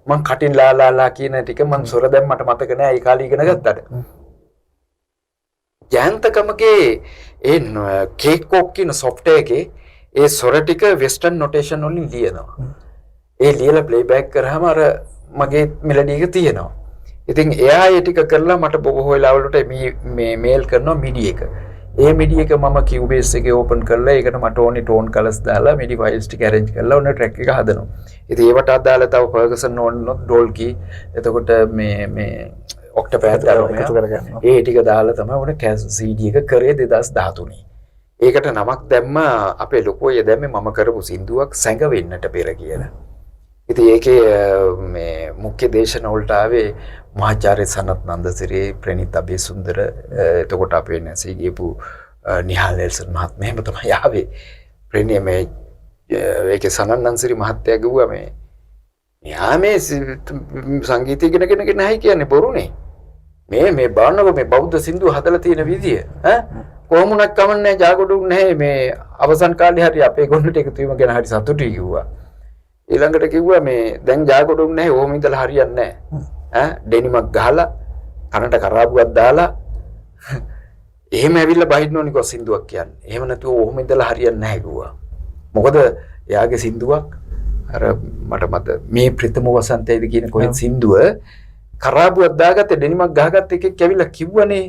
මං කටින් ලාලාලා කියන ටික මං සොර දැන් මට මතක නෑ ඒ කාලේ ඉගෙන ගත්තට ජයන්තකමගේ ඒ කේක්කොක් කියන සොෆ්ට්වෙයාර් එකේ ඒ සොර ටික වෙස්ටර්න් නොටේෂන් වලින් ලියනවා. ඒ ලියලා ප්ලේබෑක් කරාම අර මගේ මෙලඩි එක තියෙනවා. ඉතින් එයා ඒ ටික කරලා මට බොහෝ වෙලාවලට මේ මේල් කරනවා මිඩි එක. ඒ මිඩි එක මම Cubase එකේ ඕපන් කරලා ඒකට මට ඕනේ ටෝන් කලර්ස් දාලා මිඩි ෆයිල්ස් ටික arrange කරලා ඔන්න ට්‍රැක් එක හදනවා. ඉතින් ඒවට අදාළ තව Ferguson ඕනොත් ඩෝල්කි එතකොට මේ ඔක්ටපෑඩ් දාලා ඒ ටික දාලා තමයි ඔන්න CD එක කරේ 2013. ඒකට නමක් දැම්ම අපේ ලොකෝය දැම්මේ මම කරපු සින්දුවක් සැඟවෙන්නට පෙර කියලා. ඉතින් ඒකේ මේ මුඛ්‍ය දේශන වලට ආවේ මහාචාර්ය සනත් නන්දසිරි ප්‍රණීත අබේසුන්දර එතකොට අපේ නැසී ගියපු නිහාල් නෙල්සන් මහත්මයා එහෙම තමයි ආවේ. ප්‍රණීත මේ ඒකේ සනත් නන්දසිරි මහත්තයා ගිහුවා මෙයා මේ සංගීතය ඉගෙනගෙන නැහැ කියන්නේ බොරුනේ. මේ බලන්නකො මේ බෞද්ධ සින්දු හදලා තියෙන විදිය ඈ කොහොමුණක් කමන්නේ ජාගොඩුක් නැහැ මේ අවසන් කාලේ හරි අපේ ගොන්නට එකතු වීම ගැන හරි සතුටුයි කිව්වා. ඊළඟට කිව්වා මේ දැන් ජාගොඩුක් නැහැ ඕම ඉඳලා හරියන්නේ නැහැ ඈ ඩෙනිමක් ගහලා කනට කරාබුවක් දාලා එහෙම ඇවිල්ලා බහින්න ඕනි කො සින්දුවක් කියන්නේ. එහෙම නැතුව ඕම ඉඳලා හරියන්නේ නැහැ කිව්වා. මොකද එයාගේ සින්දුවක් අර මට මත මේ ප්‍රථම වසන්තයේදී කියන කොහෙත් සින්දුව කරාබුවක් දාගත්තේ ඩෙනිමක් ගහගත්ත එකෙක් ඇවිල්ලා කිව්වනේ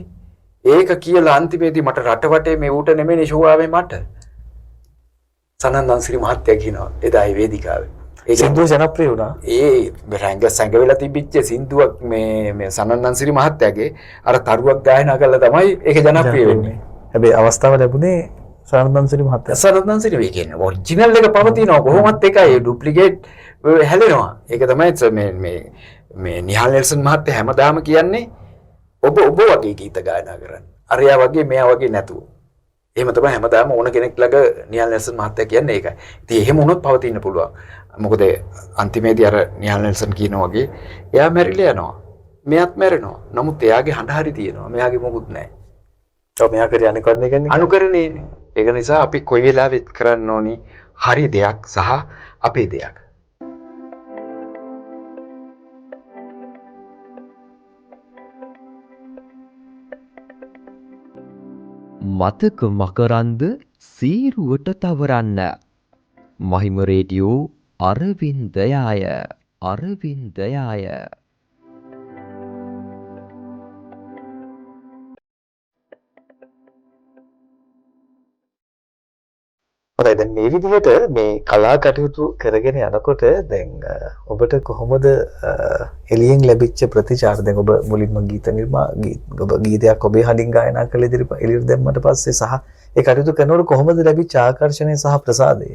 ඒක කියලා අන්තිමේදී මට රටවටේ මේ ඌට නෙමෙයි ෂෝ ආවේ මට සනන්දන්සිරි මහත්තයා කියනවා එදා ඒ වේදිකාවේ ඒ සින්දුව ජනප්‍රිය වුණා. ඒ රැංග සංගවෙලා තිබිච්ච සින්දුවක් මේ සනන්දන්සිරි මහත්තයාගේ අර තරුවක් ගායනා කළා තමයි ඒක ජනප්‍රිය වෙන්නේ. හැබැයි අවස්ථාව ලැබුණේ සනන්දන්සිරි මහත්තයා. සනන්දන්සිරි වේ කියන්නේ ඔරිජිනල් එක පවතිනවා කොහොමත් එකයි ඩුප්ලිකේට් හැලෙනවා. ඒක තමයි මේ නිහාල් නෙල්සන් මහත්තයා හැමදාම කියන්නේ ඔබ වගේ ගීත ගායනා කරන්න. අරයා වගේ මෙයා වගේ නැතුව. එහෙම තමයි හැමදාම ඕන කෙනෙක් ළඟ නිහාල් නෙල්සන් මහත්තයා කියන්නේ ඒකයි. ඉතින් එහෙම වුණොත් පවතින්න පුළුවන්. මොකද අන්තිමේදී අර නිහාල් නෙල්සන් කියනවා වගේ එයා මැරිලා යනවා. මෙයාත් මැරෙනවා. නමුත් එයාගේ හඬ හරි තියෙනවා. මෙයාගේ මොකුත් නැහැ. ඔව් මෙයා කරේ අනුකරණය කියන්නේ. අනුකරණේ. ඒක නිසා අපි කොයි වෙලාවෙත් කරන්න ඕනි හරි දෙයක් සහ අපේ දෙයක්. මතක මකරන්ද සීරුවට තවරන්න. මහිම රේඩියෝ අරවින්දයාය. හොඳයි දැන් මේ විදිහට මේ කලා කටයුතු කරගෙන යනකොට දැන් ඔබට කොහොමද එළියෙන් ලැබිච්ච ප්‍රතිචාර දැන් ඔබ මුලින්ම ඔබ ගීතයක් ඔබේ හඬින් ගායනා කළ එළියට දැම්මට පස්සේ සහ ඒ කටයුතු කරනකොට කොහොමද ලැබිච්ච ආකර්ෂණය සහ ප්‍රසාදය?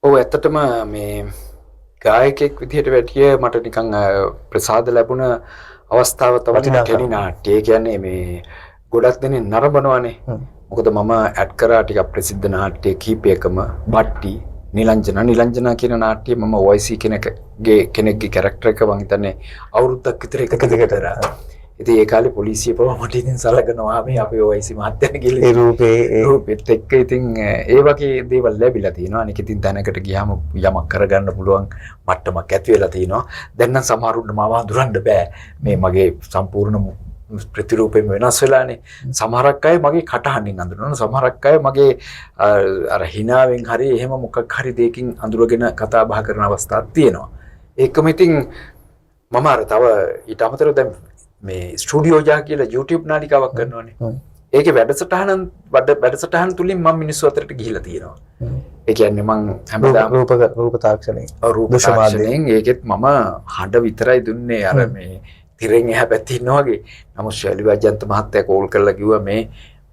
ඔව් ඇත්තටම මේ ගායකෙක් විදිහට වැටිය මට නිකන් ප්‍රසාද ලැබුණ අවස්ථාව තමයි ටෙලි නාට්‍ය. ඒ කියන්නේ මේ ගොඩක් දෙනෙක් නරඹනවානේ. මොකද මම ඇඩ් කරා ටිකක් ප්‍රසිද්ධ නාට්‍ය කීපයකම බට්ටි නිලංජනා කියන නාට්‍යය මම OIC කෙනෙක්ගේ කැරක්ටර් එක මං හිතන්නේ අවුරුද්දක් විතර එක දිගට කරා. ඉතින් ඒ කාලේ පොලිසිය පවා මට ඉතින් සලකනවා මේ අපේ OIC මහත්තයන් කියලා. ඒ රූපෙත් එක්ක ඉතින් ඒ වගේ දේවල් ලැබිලා තිනවා. අනික ඉතින් දැනකට ගියාම යමක් කරගන්න පුළුවන් මට්ටමක් ඇති වෙලා තිනවා. දැන් නම් සමහරුන්ට මාව හඳුනන්න බෑ. මේ මගේ සම්පූර්ණ ප්‍රතිරූපෙම වෙනස් වෙලානේ. සමහරක් අය මගේ කටහඬින් අඳුරනවා. සමහරක් අය මගේ අර හිනාවෙන් හරි එහෙම මොකක් හරි දෙයකින් අඳුරගෙන කතා බහ කරන අවස්ථාවක් තියෙනවා. ඒකම ඉතින් මම අර තව ඊට අමතරව දැන් මේ ස්ටුඩියෝ ජා කියලා YouTube නාලිකාවක් කරනවානේ. ඒකේ වැඩසටහන් තුලින් මම මිනිස්සු අතරට ගිහිලා තියෙනවා. ඒ කියන්නේ මම හැමදාම රූප තාක්ෂණයෙන් ඒකෙත් මම හඬ විතරයි දුන්නේ අර මේ තිරෙන් එහා පැත්තේ ඉන්නා වගේ. නමුත් ශෛලි වජ්ජන්ත මහත්තයා කෝල් කරලා කිව්වා මේ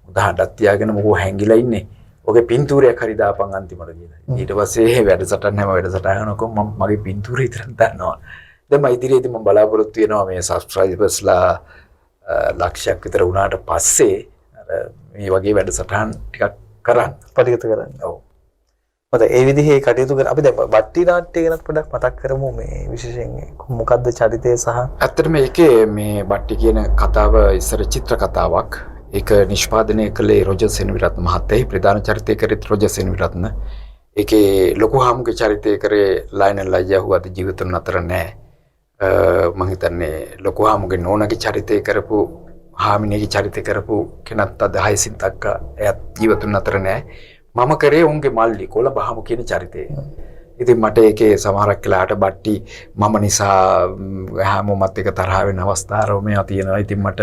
උදාහරණයක් තියාගෙන මොකෝ හැංගිලා ඉන්නේ. ඔගේ පින්තූරයක් හරි දාපන් අන්තිමට කියලා. ඊට පස්සේ හැම වැඩසටහනකම මම මගේ පින්තූරය විතරක් දානවා. දැන් මම ඉදිරියේදී මම බලාපොරොත්තු වෙනවා මේ සබ්ස්ක්‍රයිබර්ස්ලා ලක්ෂයක් විතර වුණාට පස්සේ මේ වගේ වැඩසටහන් ටිකක් කරන්න පටිගත කරන්න. ඔව්. මත ඒ විදිහේ කටයුතු කර අපි දැන් බට්ටි නාට්‍ය ගැන පොඩ්ඩක් මතක් කරමු මේ විශේෂයෙන් මොකද්ද චරිතය සහ ඇත්තටම ඒකේ මේ බට්ටි කියන කතාව ඉස්සර චිත්‍ර කතාවක්. ඒක නිෂ්පාදනය කළේ රොජර් සෙනවිරත්න මහත්තයා. ප්‍රධාන චරිතය කරේ රොජර් සෙනවිරත්න. ඒකේ ලොකු හාමුගේ චරිතය කරේ ලයනල් අයියා වූ අද ජීවිතුන් අතර නැහැ. මම හිතන්නේ ලොකු හාමුගේ නෝනාගේ චරිතය කරපු හාමිනේගේ චරිතය කරපු කෙනත් අද හයිසින් තක්කා එයත් ජීවිතුන් අතර නැහැ. මම කරේ උන්ගේ මල්ලි කොළඹ හාමු කියන චරිතය. ඉතින් මට ඒකේ සමහරක් වෙලාවට බට්ටි මම නිසා හැමෝමත් එක තරහ වෙන අවස්ථා රෝමයා තියෙනවා. ඉතින් මට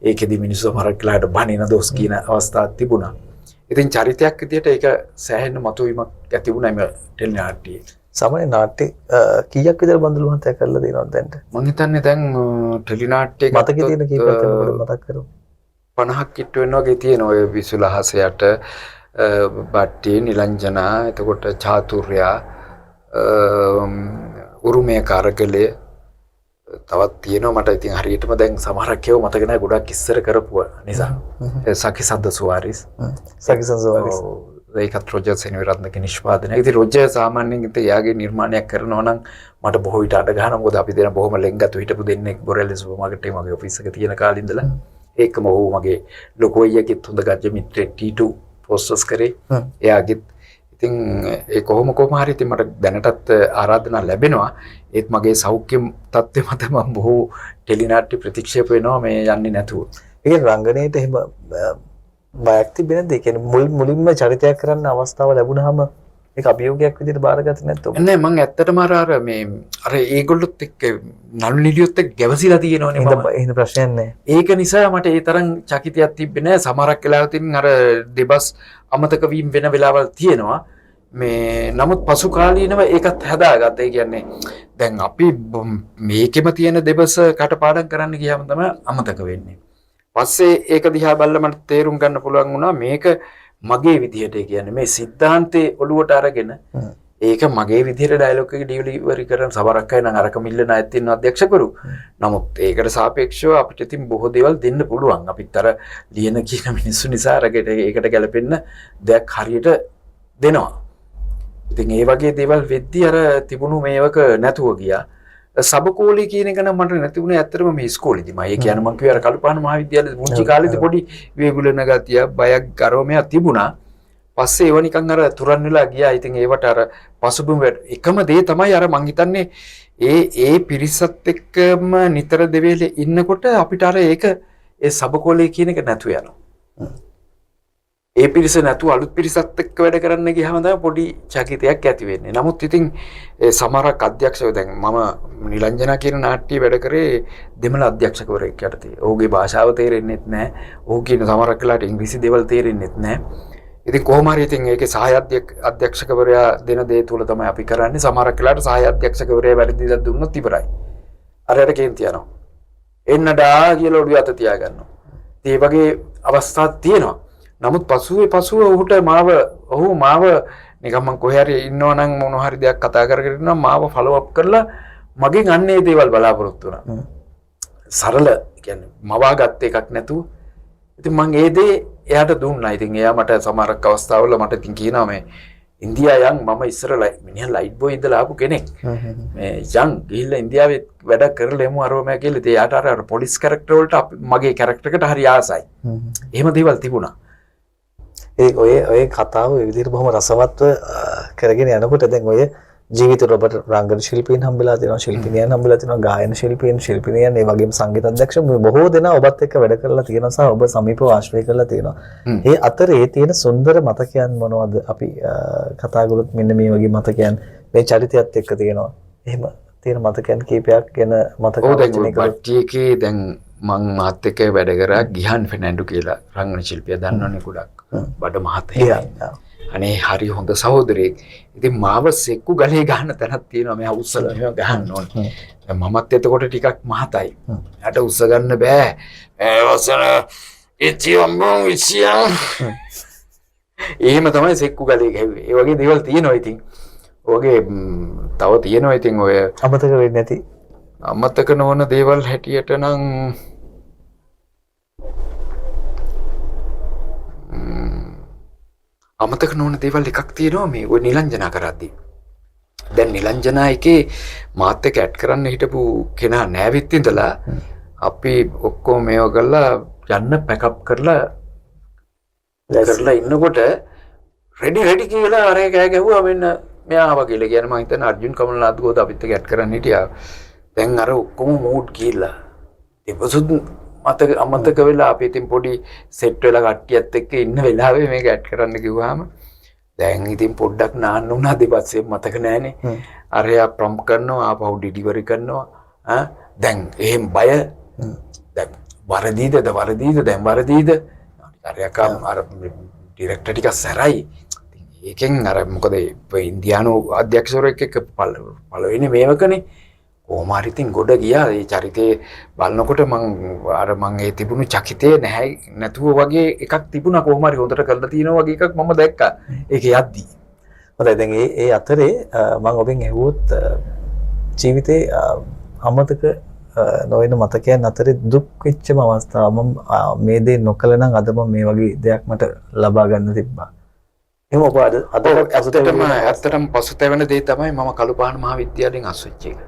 ඒකෙදි මිනිස්සු සමහරක් වෙලාවට බනින දොස් කියන අවස්ථාවක් තිබුණා. ඉතින් චරිතයක් විදියට ඒක සෑහෙන මතුවීමක් ඇති වුණා මේ ටෙලි නාට්‍යයේ. සාමාන්‍ය නාට්‍ය කීයක් විතර බඳුළු මහත්තයා කරලා දෙනවද දැන්ට? මම හිතන්නේ දැන් ටෙලි නාට්‍ය මතකේ තියෙන කීපයක් මතක් කරමු. 50ක් කිට්ටු වෙනවා වගේ තියෙන ඔය විසුලහසයට බට්ටි නිලංජනා එතකොට චාතුර්යා උරුමය කාර්ගලය තවත් තියෙනවා මට ඉතින් හරියටම දැන් සමහරක් ඒවා මතක නැහැ ගොඩක් ඉස්සර කරපුවා නිසා. සකිසන්ද සුවාරිස් ඒකත් රොජර් සෙනවිරත්නගේ නිෂ්පාදනය. ඉතින් රොජර් සාමාන්‍යයෙන් ඉතින් එයාගේ නිර්මාණයක් කරනවා නම් මට බොහෝ විට අඩ ගන්නවා. මොකද අපි දෙන බොහොම ලෙන්ගතු හිටපු දෙන්නෙක් බොරැල්ල සුපර් මාකට් එකේ මගේ ඔෆිස් එක තියෙන කාලේ ඉඳලා ඒකම ඔහු මගේ ලොකු අයියාගෙත් හොඳ ගජ මිත්‍රෙක් T2 පෝස්ටර්ස් කරේ. එයාගෙත් ඉතින් ඒ කොහොම හරි ඉතින් මට දැනටත් ආරාධනා ලැබෙනවා. ඒත් මගේ සෞඛ්‍ය තත්ත්වය මත මම බොහෝ ටෙලි නාට්‍ය ප්‍රතික්ෂේප වෙනවා මේ යන්නේ නැතුව. ඒ රංගනයේට එහෙම බයක් තිබෙන්නේ නැද්ද? ඒ කියන්නේ මුලින්ම චරිතයක් කරන්න අවස්ථාව ලැබුණාම ඒක අභියෝගයක් විදිහට බාරගත්තේ නැත්නම් නෑ මම ඇත්තටම අර ඒගොල්ලොත් එක්ක නළු නිලියොත් එක්ක ගැවසිලා තියෙනවනේ මම. එහෙම ප්‍රශ්නයක් නෑ. ඒක නිසා මට ඒ තරම් චකිතයක් තිබ්බේ නෑ. සමහරක් වෙලාවට ඉතින් අර දෙබස් අමතක වීම වෙන වෙලාවල් තියෙනවා. මේ නමුත් පසු කාලීනව ඒකත් හදාගත්තා. ඒ කියන්නේ දැන් අපි මේකෙම තියෙන දෙබස කටපාඩම් කරන්න ගියාම තමයි අමතක වෙන්නේ. පස්සේ ඒක දිහා බලලා මට තේරුම් ගන්න පුළුවන් වුණා මේක මගේ විදිහට කියන්නේ මේ સિદ્ધාන්තේ ඔළුවට අරගෙන ඒක මගේ විදිහට ඩයලොග් එක ඩිලිවරි කරන සමහරක් අය නම් අරක මිල්ලන අයත් ඉන්න අධ්‍යක්ෂකවරු. නමුත් ඒකට සාපේක්ෂව අපිට ඉතින් බොහෝ දේවල් දෙන්න පුළුවන්. අපිත් අර ලියන කියන මිනිස්සු නිසා අරකට ඒකට ගැලපෙන්න දෙයක් හරියට දෙනවා. ඉතින් ඒ වගේ දේවල් වෙද්දී අර තිබුණු මේවක නැතුව ගියා. සබකෝලී කියන එක නම් මට නැති වුණේ ඇත්තටම මේ ඉස්කෝලේදී. මම ඒ කියන්නේ මං කිව්වේ අර කළුපාන මහාවිද්‍යාලයේ මුංචි කාලේදී පොඩි වේගුලන ගතිය බයක් ගරෝමයක් තිබුණා. පස්සේ ඒව නිකන් අර තුරන් වෙලා ගියා. ඉතින් ඒවට අර පසුබිම එකම දේ තමයි අර මං හිතන්නේ ඒ පිරිසත් එක්කම නිතර දෙවේලේ ඉන්නකොට අපිට අර ඒක ඒ සබකෝලේ කියන එක නැතු යනවා. ඒ පිරිස නැතු අලුත් පිරිසත් එක්ක වැඩ කරන්න ගියාම තමයි පොඩි චකිතයක් ඇති වෙන්නේ. නමුත් ඉතින් සමහරක් අධ්‍යක්ෂකව දැන් මම නිලංජනා කියන නාට්‍ය වැඩ කරේ දෙමළ අධ්‍යක්ෂකවරයෙක් යටතේ. ඔහුගේ භාෂාව තේරෙන්නෙත් නැහැ. ඔහු කියන සමහරක් වෙලාවට ඉංග්‍රීසි දේවල් තේරෙන්නෙත් නැහැ. ඉතින් කොහොම හරි ඉතින් ඒකේ සහාය අධ්‍යක්ෂකවරයා දෙන දේ තුල තමයි අපි කරන්නේ. සමහරක් වෙලාවට සහාය අධ්‍යක්ෂකවරයා වැරදිලා දුන්නොත් ඉවරයි. අරයට කේන්ති යනවා. එන්නඩා කියලා ඔළුව අත තියාගන්නවා. ඉතින් මේ වගේ අවස්ථා තියෙනවා. නමුත් පසුව ඔහු මාව නිකන් මං කොහේ හරි ඉන්නවා නම් මොන හරි දෙයක් කතා කරගෙන ඉන්නවා මාව ෆලෝ අප් කරලා මගෙන් අන්නේ දේවල් බලාපොරොත්තු වුණා. සරල කියන්නේ මවා ගත්ත එකක් නැතුව. ඉතින් මං ඒ දේ එයාට දුන්නා. ඉතින් එයා මට සමහරක් අවස්ථාවල මට ඉතින් කියනවා මේ ඉන්දියා යන් මම ඉස්සර මිනිහා ලයිට් බෝයි ඉඳලා ආපු කෙනෙක්. මේ යන් ගිහිල්ලා ඉන්දියාවේ වැඩ කරලා එමු අරවම කියලා ඉතින් එයාට අර පොලිස් කැරක්ටර් වලට මගේ කැරක්ටර් එකට හරි ආසයි. එහෙම දේවල් තිබුණා. ඒ ඔය කතාව ඒ විදිහට බොහොම රසවත්ව කරගෙන යනකොට දැන් ඔය ජීවිතේ ඔබට රංගන ශිල්පීන් හම්බෙලා තියෙනවා, ශිල්පිනියන් හම්බෙලා තියෙනවා, ගායන ශිල්පීන්, ශිල්පිනියන්, ඒ වගේම සංගීත අධ්‍යක්ෂ බොහෝ දෙනා ඔබත් එක්ක වැඩ කරලා තියෙනවා සහ ඔබ සමීපව ආශ්‍රය කරලා තියෙනවා. ඒ අතරේ තියෙන සුන්දර මතකයන් මොනවද? අපි කතා කළොත් මෙන්න මේ වගේ මතකයන් මේ චරිතයත් එක්ක තියෙනවා. එහෙම තියෙන මතකයන් කීපයක් ගැන මතක වචනයක බට්ටියකේ දැන් මං මාත් එක්ක වැඩ කරා ගිහන් ෆෙනෑන්ඩු කියලා රංගන ශිල්පියා දන්නවනේ ගොඩක්. බඩ මහත්තයා. අනේ හරි හොඳ සහෝදරයෙක්. ඉතින් මාව සෙක්කු ගලේ ගහන්න තැනක් තියෙනවා. මෙයා උස්සලා මෙයා ගහන්න ඕනේ. මමත් එතකොට ටිකක් මහතයි. යට උස්ස ගන්න බෑ. ඒ වසන ඉතියම්මෝ ඉසියා. එහෙම තමයි සෙක්කු ගලේ ගහුවේ. ඒ වගේ දේවල් තියෙනවා ඉතින්. ඔයගේ තව තියෙනවා ඉතින් ඔය අමතක වෙන්නේ නැති අමතක නොවන දේවල් හැටියට නම් අමතක නොවන දේවල් එකක් තියෙනවා මේ ඔය නිලංජනා කරද්දී. දැන් නිලංජනා එකේ මාත් එක්ක ඇඩ් කරන්න හිටපු කෙනා නෑවිත් ඉඳලා අපි ඔක්කොම මේව කරලා යන්න පැකප් කරලා ඉන්නකොට රෙඩි කියලා අර කෑ ගැහුවා මෙන්න මෙයා ආවා කියලා. කියන්නේ මම හිතන්නේ අර්ජුන් කමල්නාත් ගෝත අපිත් එක්ක ඇඩ් කරන්න හිටියා. දැන් අර ඔක්කොම මූඩ් ගිහිල්ලා දෙපසුත් අමතක වෙලා අපි ඉතින් පොඩි සෙට් වෙලා කට්ටියත් එක්ක ඉන්න වෙලාවේ මේක ඇඩ් කරන්න කිව්වහම දැන් ඉතින් පොඩ්ඩක් නාන්න උනා දෙපස්සේ මතක නෑනේ. අරයා ප්‍රොම්ප් කරනවා ආපහු ඩිලිවරි කරනවා. දැන් එහෙම බය දැන් වරදීද දැන් වරදීද අරයා අර ඩිරෙක්ටර් ටික සැරයි. ඒකෙන් අර මොකද ඉන්දියානු අධ්‍යක්ෂවරයෙක් එක්ක පළවෙනි මේවකනේ කොහොම හරි ඉතින් ගොඩ ගියා. ඒ චරිතේ බලනකොට මං ඒ තිබුණු චකිතේ නැතුව වගේ එකක් තිබුණා. කොහොම හරි හොඳට කරලා තියෙනවා වගේ එකක් මම දැක්කා ඒක යද්දි. හොඳයි දැන් ඒ අතරේ මම ඔබෙන් ඇහුවොත් ජීවිතේ අමතක නොවන මතකයන් අතරේ දුක් වෙච්චම අවස්ථාව මම මේ දේ නොකළ නම් අද මම මේ වගේ දෙයක් මට ලබා ගන්න තිබ්බා. එහෙම ඔබ ඇත්තටම පසුතැවෙන දේ තමයි මම කළුපාන මහාවිද්‍යාලයෙන් අස්වෙච්ච එක.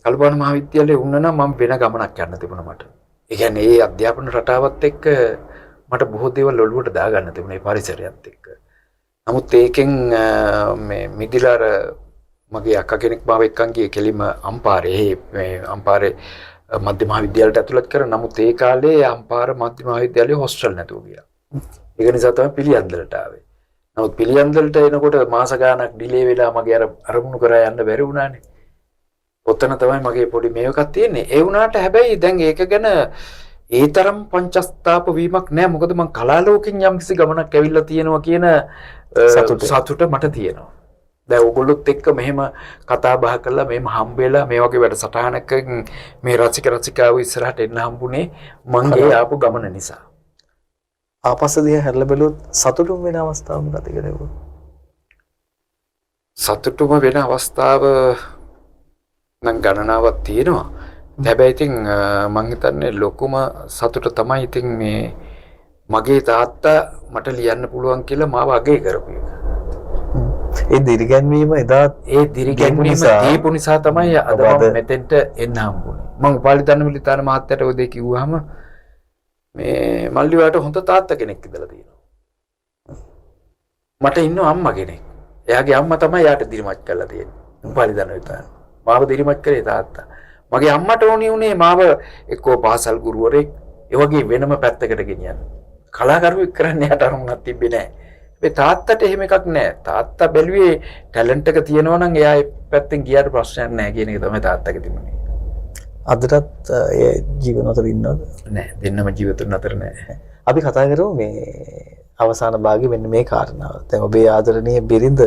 කළුපාන මහාවිද්‍යාලයේ වුණා නම් මම වෙන ගමනක් යන්න තිබුණා මට. ඒ කියන්නේ ඒ අධ්‍යාපන රටාවත් එක්ක මට බොහෝ දේවල් ඔළුවට දාගන්න තිබුණා ඒ පරිසරයත් එක්ක. නමුත් ඒකෙන් මේ මිදිලාර මගේ අක්කා කෙනෙක් මාව එක්කන් ගියේ කෙලිම අම්පාරේ අම්පාරේ මධ්‍ය මහාවිද්‍යාලයට ඇතුළත් කරා. නමුත් ඒ කාලේ අම්පාර මධ්‍ය මහාවිද්‍යාලයේ හොස්ටල් නැතුව ගියා. ඒක නිසා තමයි පිළියන්දලට ආවේ. නමුත් පිළියන්දලට එනකොට මාස ගාණක් ඩිලේ වෙලා මගේ අර අරමුණු කරා යන්න බැරි වුණානේ. ඔතන තමයි මගේ පොඩි මේකක් තියෙන්නේ. ඒ වුණාට හැබැයි දැන් ඒක ගැන ඒ තරම් පංචස්ථාප වීමක් නෑ. මොකද මං කලාලෝකෙන් යම්කිසි ගමනක් ඇවිල්ලා තියෙනවා කියන සතුට මට තියෙනවා. දැන් ඕගොල්ලොත් එක්ක මෙහෙම කතා බහ කරලා මෙහෙම හම්බ වෙලා මේ වගේ වැඩසටහනක මේ රසිකාව ඉස්සරහට එන්න හම්බුනේ මං ගේ ආපු ගමන නිසා. ආපස්ස දිහා හැරලා බැලුවොත් සතුටුම වෙන අවස්ථාව මොකක්ද කියලා? සතුටුම වෙන අවස්ථාව නම් ගණනාවක් තියෙනවා. හැබැයි ඉතින් මං හිතන්නේ ලොකුම සතුට තමයි ඉතින් මේ මගේ තාත්තා මට ලියන්න පුළුවන් කියලා මාව අගය කරපු එක. ඒ දිරිගැන්වීම එදා ඒ දිරිගැන්වීම දීපු නිසා තමයි අද මම මෙතෙන්ට එන්න හම්බුනේ. මං උපාලිතන්න මිලිතාන මහත්තයට ඔය දෙක කිව්වහම මේ මල්ලි වලට හොඳ තාත්තා කෙනෙක් ඉඳලා තියෙනවා. මට ඉන්නවා අම්මා කෙනෙක්. එයාගේ අම්මා තමයි යාට දිරිමත් කරලා තියෙන්නේ. උපාලිතන්න විතරයි. මාව දිරිමත් කරේ තාත්තා. මගේ අම්මට ඕනි උනේ මාව එක්කෝ පාසල් ගුරුවරයෙක් ඒ වගේ වෙනම පැත්තකට ගෙනියන්න. කලාකරුවෙක් කරන්න යාට අරමුණක් තිබ්බේ නැහැ. මේ තාත්තට එහෙම එකක් නැහැ. තාත්තා බැලුවේ ටැලන්ට් එක තියෙනවා නම් එයා ඒ පැත්තෙන් ගියාට ප්‍රශ්නයක් නැහැ කියන එක තමයි තාත්තගේ තිබුණේ. අදටත් ඒ ජීවන අතර ඉන්නවද? නැහැ. දෙන්නම ජීවිතුන් අතර නැහැ. අපි කතා කරමු මේ අවසාන භාගයේ මෙන්න මේ කාරණාව. දැන් ඔබේ ආදරණීය බිරිඳ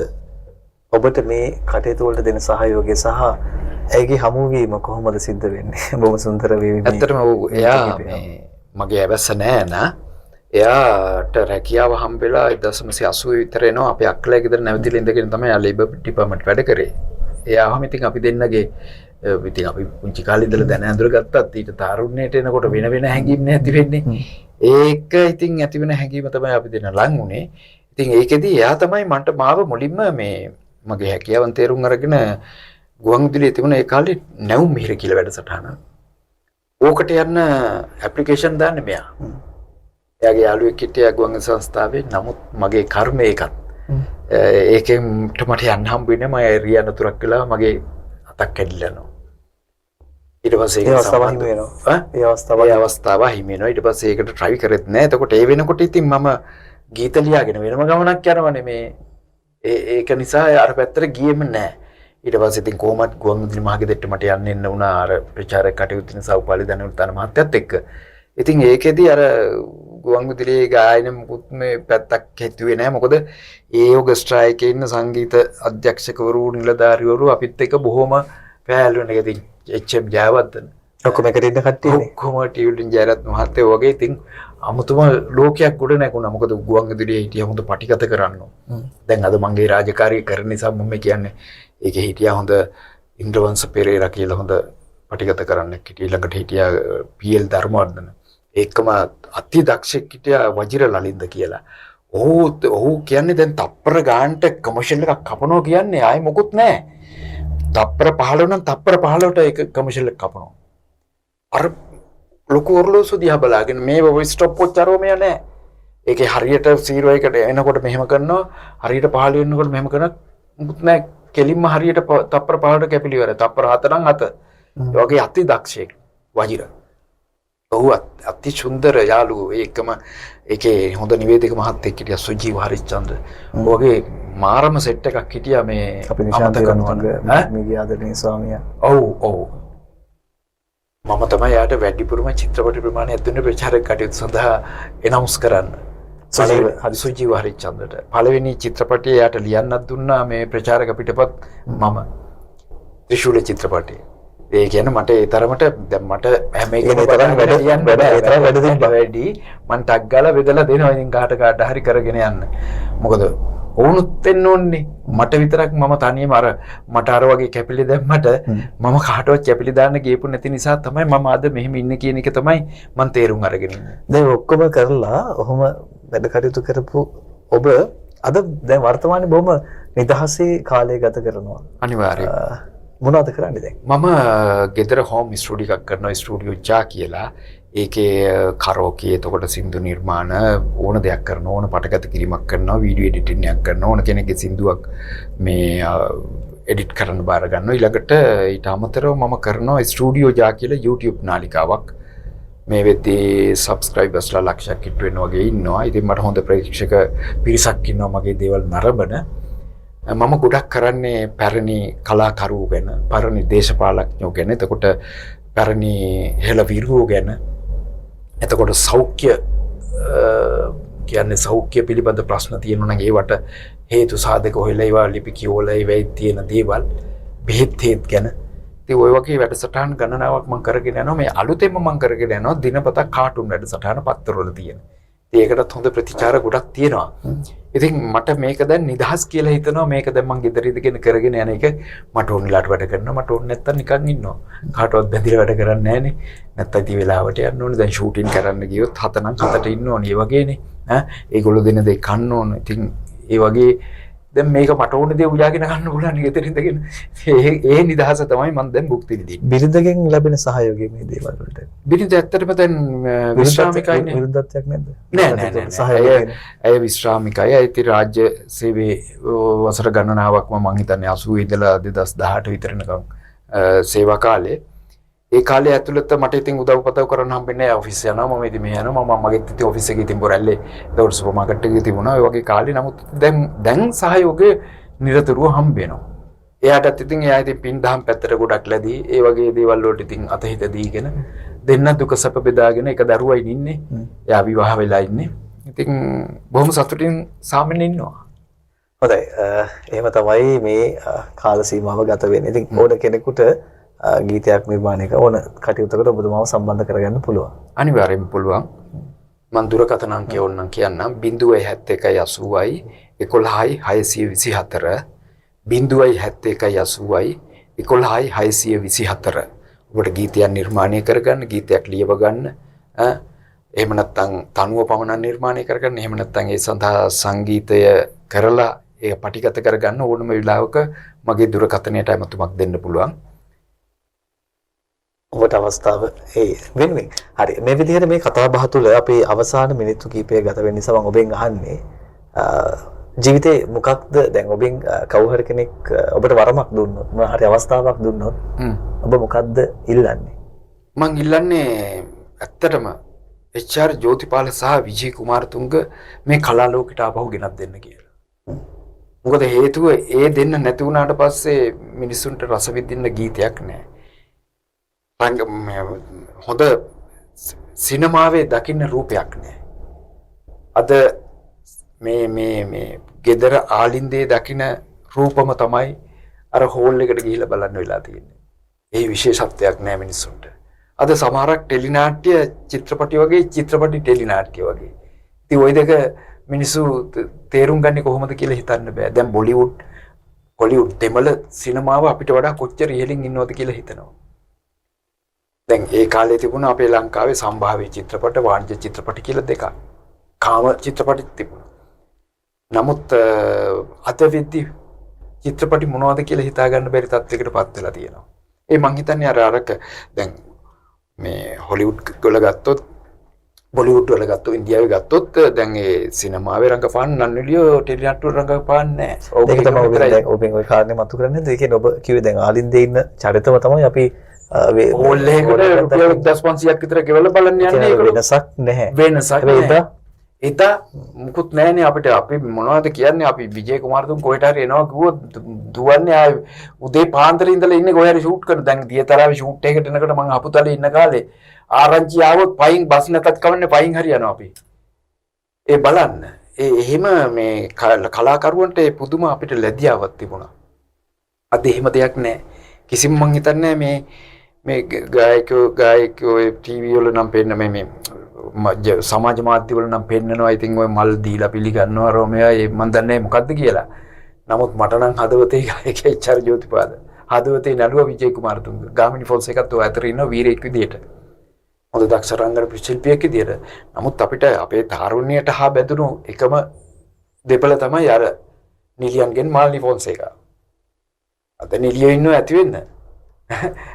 ඔබට මේ කටයුතු වලට දෙන සහයෝගය සහ ඇයිගේ හමුවීම කොහොමද සිද්ධ වෙන්නේ? බොහොම සුන්දර වේවි. ඇත්තටම එයා මේ මගේ ඇවැස්ස නෑ නා. එයාට රැකියාව හම්බෙලා 1980 විතර එනවා අපේ අක්කලා ගෙදර නැවතිලා ඉඳගෙන තමයි ආ ලේබර් ඩිපාර්ට්මන්ට් වැඩ කරේ. එයාම ඉතින් අපි දෙන්නගේ ඉතින් අපි පුංචි කාලේ ඉඳලා දැන ඇඳුරගත්තත් ඊට තාරුණ්‍යයට එනකොට වෙන වෙන හැඟීම් නැති වෙන්නේ. ඒක ඉතින් ඇති වෙන හැඟීම තමයි අපි දෙන්න ලං උනේ. ඉතින් ඒකෙදි එයා තමයි මන්ට මාව මුලින්ම මේ මගේ හැකියාවන් තේරුම් අරගෙන ගුවන්විදුලියේ තිබුණ ඒ කාලේ නැවුම් මිහිර කියලා වැඩසටහන. ඕකට යන්න ඇප්ලිකේෂන් දාන්න මෙයා. එයාගේ යාළුවෙක් හිටියා ගුවන් සංස්ථාවේ. නමුත් මගේ කර්මය ඒකත්. ඒකෙන් මට යන්න හම්බ වෙන්නේ මම රියන තුරක් වෙලා මගේ අතක් කැඩිලා යනවා. ඊට පස්සේ ඒක අවස්ථාව හිමි වෙනවා. ඒ අවස්ථාව හිමි වෙනවා. ඊට පස්සේ ඒකට try කරෙත් නෑ. එතකොට ඒ වෙනකොට ඉතින් මම ගීත ලියාගෙන වෙනම ගමනක් යනවනේ මේ ඒක නිසා අර පැත්තට ගියෙම නෑ. ඊට පස්සේ ඉතින් කොහොමත් ගුවන්විදුලි මහගෙදරට මට යන්න එන්න වුණා අර ප්‍රචාරක කටයුතු නිසා උපාලි දැනුල්තන මහත්තයත් එක්ක. ඉතින් ඒකෙදි අර ගුවන්විදුලියේ ගායන මුකුත් මේ පැත්තක් හිතුවේ නෑ. මොකද ඒ ඔගස්ට්‍රා එකේ ඉන්න සංගීත අධ්‍යක්ෂකවරු නිලධාරීවරු අපිත් එක්ක බොහොම පෑල් වෙන එක. ඉතින් එච්.එම්. ජයවර්ධන ඔක්කොම එකට ඉන්න කට්ටියනේ. ඔක්කොම ටියුලින් ජයරත් මහත්තයෝ වගේ ඉතින් අමුතුම ලෝකයක් ගොඩ නැගුණා. මොකද ගුවන්විදුලියේ හිටියා හොඳ පටිගත කරන්න. දැන් අද මගේ රාජකාරිය කරන නිසා මම කියන්නේ ඒකේ හිටියා හොඳ ඉන්ද්‍රවංශ පෙරේරා කියලා හොඳ පටිගත කරන්නෙක් හිටියා. ළඟට හිටියා පී.එල්. ධර්මවර්ධන. ඒකම අති දක්ෂෙක් හිටියා වජිර ලලින්ද කියලා. ඔහු කියන්නේ දැන් තප්පර ගානට කමර්ෂල් එකක් කපනවා කියන්නේ ආයේ මොකුත් නැහැ. තප්පර 15 නම් තප්පර 15ට ඒක කමර්ෂල් එක කපනවා. අර ලොකු ඔරලෝසු දිහා බලාගෙන මේ ස්ටොප් වොච් අරෝම නැහැ. ඒකේ හරියට 0 එකට එනකොට මෙහෙම කරනවා. හරියට 15 වෙනකොට මෙහෙම කරනවා. මුකුත් නැහැ. කෙලින්ම හරියට තප්පර 15ට කැපිලි ඉවරයි. තප්පර 7 නම් 7. ඒ වගේ අති දක්ෂයෙක් වජිර. ඔහු අති සුන්දර යාළුවෝ. ඒකම ඒකේ හොඳ නිවේදක මහත්තයෙක් හිටියා සුජීව හරිචන්ද්‍ර. ඔහුගේ මාරම සෙට් එකක් හිටියා මේ අපි නිශාන්ත කරනවා මේ ආදරණීය ස්වාමියා. ඔව්. මම තමයි යාට වැඩිපුරම චිත්‍රපට ප්‍රමාණයක් දුන්නේ ප්‍රචාරක කටයුතු සඳහා එනවුන්ස් කරන්න. සුජීව හරිචන්ද්‍රට පළවෙනි චිත්‍රපටයේ යාට ලියන්නත් දුන්නා මේ ප්‍රචාරක පිටපත් මම ත්‍රිශූල චිත්‍රපටයේ. ඒ කියන්නේ මට ඒ තරමට දැන් මට හැම එකම වැඩි මං ටක් ගාලා බෙදලා දෙනවා. ඉතින් කාට හරි කරගෙන යන්න. මොකද වුණුත් වෙන්න ඕනේ. මට විතරක් මම තනියම මට අර වගේ කැපිලි දැම්මට මම කාටවත් කැපිලි දාන්න ගියපු නැති නිසා තමයි මම අද මෙහෙම ඉන්නේ කියන එක තමයි මම තේරුම් අරගෙන ඉන්නේ. දැන් ඔක්කොම කරලා ඔහොම වැඩ කටයුතු කරපු ඔබ අද දැන් වර්තමානයේ බොහොම නිදහසේ කාලය ගත කරනවා. අනිවාර්යයෙන්. මොනවද කරන්නේ දැන්? මම ගෙදර හෝම් ස්ටුඩියෝ එකක් කරනවා. ස්ටුඩියෝ ජා කියලා. ඒකේ කරෝකේ එතකොට සින්දු නිර්මාණ ඕන දෙයක් කරනවා. ඕන පටගත කිරීමක් කරනවා. වීඩියෝ එඩිටින් එකක් කරනවා. ඕන කෙනෙක්ගේ සින්දුවක් මේ එඩිට් කරන්න බාර ගන්නවා. ඊළඟට ඊට අමතරව මම කරනවා ස්ටුඩියෝ ජා කියලා YouTube නාලිකාවක්. මේ වෙද්දී සබ්ස්ක්‍රයිබර්ස්ලා ලක්ෂයක් හිට වෙන වගේ ඉන්නවා. ඉතින් මට හොඳ ප්‍රේක්ෂක පිරිසක් ඉන්නවා මගේ දේවල් නරඹන. මම ගොඩක් කරන්නේ පැරණි කලාකරුවෝ ගැන, පැරණි දේශපාලඥයෝ ගැන, එතකොට පැරණි හෙළවිරුවෝ ගැන. එතකොට සෞඛ්‍ය කියන්නේ සෞඛ්‍ය පිළිබඳ ප්‍රශ්න තියෙනවා නම් ඒවට හේතු සාධක හොයලා ඒවා ලිපි කියවලා ඒවයි තියෙන දේවල් බෙහෙත් ගැන. ඉතින් ওই වගේ වැඩසටහන් ගණනාවක් මම කරගෙන යනවා. මේ අලුතෙන්ම මම කරගෙන යනවා දිනපතා කාටුන් වැඩසටහන පත්තරවල තියෙන. ඒකටත් හොඳ ප්‍රතිචාර ගොඩක් තියෙනවා. ඉතින් මට මේක දැන් නිදහස් කියලා හිතනවා. මේක දැන් මං ගෙදර ඉඳගෙන කරගෙන යන එක මට ඕන වෙලාවට වැඩ කරනවා. මට ඕන නැත්තම් නිකන් ඉන්නවා. කාටවත් බැඳිලා වැඩ කරන්නේ නැහනේ. නැත්තම් ඉතින් වෙලාවට යන්න ඕනේ. දැන් ෂූටින් කරන්න ගියොත් 7 නම් 7ට ඉන්න ඕනේ. ඒ වගේනේ. ඒගොල්ලෝ දෙන දේ කන්න ඕන. ඉතින් ඒ වගේ දැන් මේක මට ඕන දේ උයාගෙන ගන්න පුළුවන් ගෙදර ඉඳගෙන. ඒ නිදහස තමයි මම දැන් භුක්ති විඳින්නේ. බිරිඳගෙන් ලැබෙන සහයෝගය මේ දේවල් වලට. බිරිඳ ඇත්තටම දැන් විශ්‍රාමිකයිනේ. විරුද්ධත්වයක් නැද්ද? නෑ. ඇය විශ්‍රාමිකයි. ඇය ඉතින් රාජ්‍ය සේවයේ වසර ගණනාවක්ම මම හිතන්නේ 80 ඉඳලා 2018 විතර වෙනකම් සේවා කාලේ. ඒ කාලේ ඇතුළත මට ඉතින් උදව්පතව කරන්න හම්බෙන්නේ නැහැ. ඔෆිස් යනවා මම ඉතින් මෙහෙ යනවා. මම මගෙත් ඉතින් ඔෆිස් එකේ ඉතින් බොරැල්ලේ දවල් සුපර් මාකට් එකේ තිබුණා. ඒ වගේ කාලේ නමුත් දැන් සහයෝගය නිරතුරුව හම්බ වෙනවා. එයාටත් ඉතින් එයා ඉතින් පින් දහම් පැත්තට ගොඩක් ලැබී ඒ වගේ දේවල් වලට ඉතින් අතහිත දීගෙන දෙන්න දුක සැප බෙදාගෙන එක දරුවයි ඉන්නේ. එයා විවාහ වෙලා ඉන්නේ. ඉතින් බොහොම සතුටින් සාමෙන් ඉන්නවා. හොඳයි. එහෙම තමයි මේ කාල සීමාව ගත වෙන්නේ. ඉතින් ඕන කෙනෙකුට ගීතයක් නිර්මාණය කරන ඕන කටයුත්තකට ඔබතුමාව සම්බන්ධ කරගන්න පුළුවන්. අනිවාර්යෙන්ම පුළුවන්. මම දුරකථන අංකය ඕනනම් කියන්නම් 07180යි 11යි 624 07180යි 11යි 624 ඔබට ගීතයක් නිර්මාණය කරගන්න ගීතයක් ලියව ගන්න එහෙම නැත්නම් තනුව පමණක් නිර්මාණය කරගන්න එහෙම නැත්නම් ඒ සඳහා සංගීතය කරලා ඒක පටිගත කරගන්න ඕනම වෙලාවක මගේ දුරකථනයට ඇමතුමක් දෙන්න පුළුවන් ඔබට අවස්ථාව වෙනුවෙන් හරි මේ විදිහට මේ කතා බහ තුළ අපේ අවසාන මිනිත්තු කිහිපය ගත වෙන නිසා මම ඔබෙන් අහන්නේ ජීවිතේ මොකක්ද දැන් ඔබෙන් කවුරු හරි කෙනෙක් ඔබට වරමක් දුන්නොත් මොන හරි අවස්ථාවක් දුන්නොත් ඔබ මොකක්ද ඉල්ලන්නේ මං ඉල්ලන්නේ ඇත්තටම HR ජෝතිපාල සහ විජේ කුමාරතුංග මේ කලා ලෝකෙට ආපහු ගෙනත් දෙන්න කියලා. මොකද හේතුව ඒ දෙන්න නැති වුණාට පස්සේ මිනිසුන්ට රස විඳින්න ගීතයක් නැහැ. හොඳ සිනමාවේ දකින්න රූපයක් නැහැ. අද මේ ගෙදර ආලින්දේ දකින්න රූපම තමයි අර හෝල් එකට ගිහිල්ලා බලන්න වෙලා තියෙන්නේ. ඒ විශේෂත්වයක් නැහැ මිනිසුන්ට. අද සමහරක් ටෙලිනාට්‍ය චිත්‍රපටි වගේ චිත්‍රපටි ටෙලිනාට්‍ය වගේ. ඉතින් ওই දෙක මිනිස්සු තේරුම් ගන්නේ කොහොමද කියලා හිතන්න බෑ. දැන් බොලිවුඩ් හොලිවුඩ් දෙමළ සිනමාව අපිට වඩා කොච්චර ඉහළින් ඉන්නවද කියලා හිතනවා. දැන් ඒ කාලේ තිබුණා අපේ ලංකාවේ සම්භාව්‍ය චිත්‍රපට වාණිජ්‍ය චිත්‍රපට කියලා දෙකක්. කාම චිත්‍රපටි තිබුණා. නමුත් අද වෙද්දි චිත්‍රපටි මොනවද කියලා හිතා ගන්න බැරි තත්යකටපත් වෙලා තියෙනවා. ඒ මං හිතන්නේ අරක දැන් මේ හොලිවුඩ් වල ගත්තොත් බොලිවුඩ් වල ගත්තොත් ඉන්දියාවේ ගත්තොත් දැන් ඒ සිනමාවේ රංගපාන නන්නිලියෝ ටෙලිනාට්ටු රංගපාන්නේ නැහැ. ඒක තමයි ඔබෙන් ඔය කාරණේ මතු කරන්නේ. ඒ කියන්නේ ඔබ කිව්වේ දැන් ආලින්දේ ඉන්න චරිතම තමයි අපි හෝල් එකකට රුපියල් 1500ක් විතර ගෙවලා බලන්න යන්නේ. ඒක වෙනසක් නැහැ. වෙනසක් නැහැ. එදා මුකුත් නැහැනේ අපිට. අපි මොනවද කියන්නේ අපි විජේ කුමාරතුංග කොහෙට හරි එනවා කිව්වොත් දුවන්නේ ආ උදේ පාන්දර ඉඳලා ඉන්නේ කොහේ හරි ෂූට් කරන. දැන් දියතරාවේ ෂූට් එකකට එනකොට මම අපුතලේ ඉන්න කාලේ ආරංචි ආවොත් පයින් බස් නැතත් කවන්නේ පයින් හරි යනවා අපි. ඒ බලන්න. එහෙම මේ කලාකරුවන්ට පුදුම අපිට ලැබියාවක් තිබුණා. අද එහෙම දෙයක් නැහැ. කිසිම මං හිතන්නේ මේ ගායකයෝ ටීවී වල නම් පෙන්න මේ සමාජ මාධ්‍ය වල නම් පෙන්නනවා. ඉතින් ඔය මල් දීලා පිළිගන්නවා රෝමයා මන් දන්නේ මොකද්ද කියලා. නමුත් මට නම් හදවතේ ගායකයා HR ජෝතිපාද. හදවතේ නළුවා විජේ කුමාරතුංග. ගාමිණී ෆොන්සේකත් ඔය අතර ඉන්න වීරයෙක් විදියට. හොඳ දක්ෂ රංගන ශිල්පියෙක් විදියට. නමුත් අපිට අපේ තාරුණ්‍යයට හා බැඳුණු එකම දෙපළ තමයි අර නිලියන්ගෙන් මාල්නි ෆොන්සේකා. අද නිලියෝ ඉන්නව ඇති වෙන්න.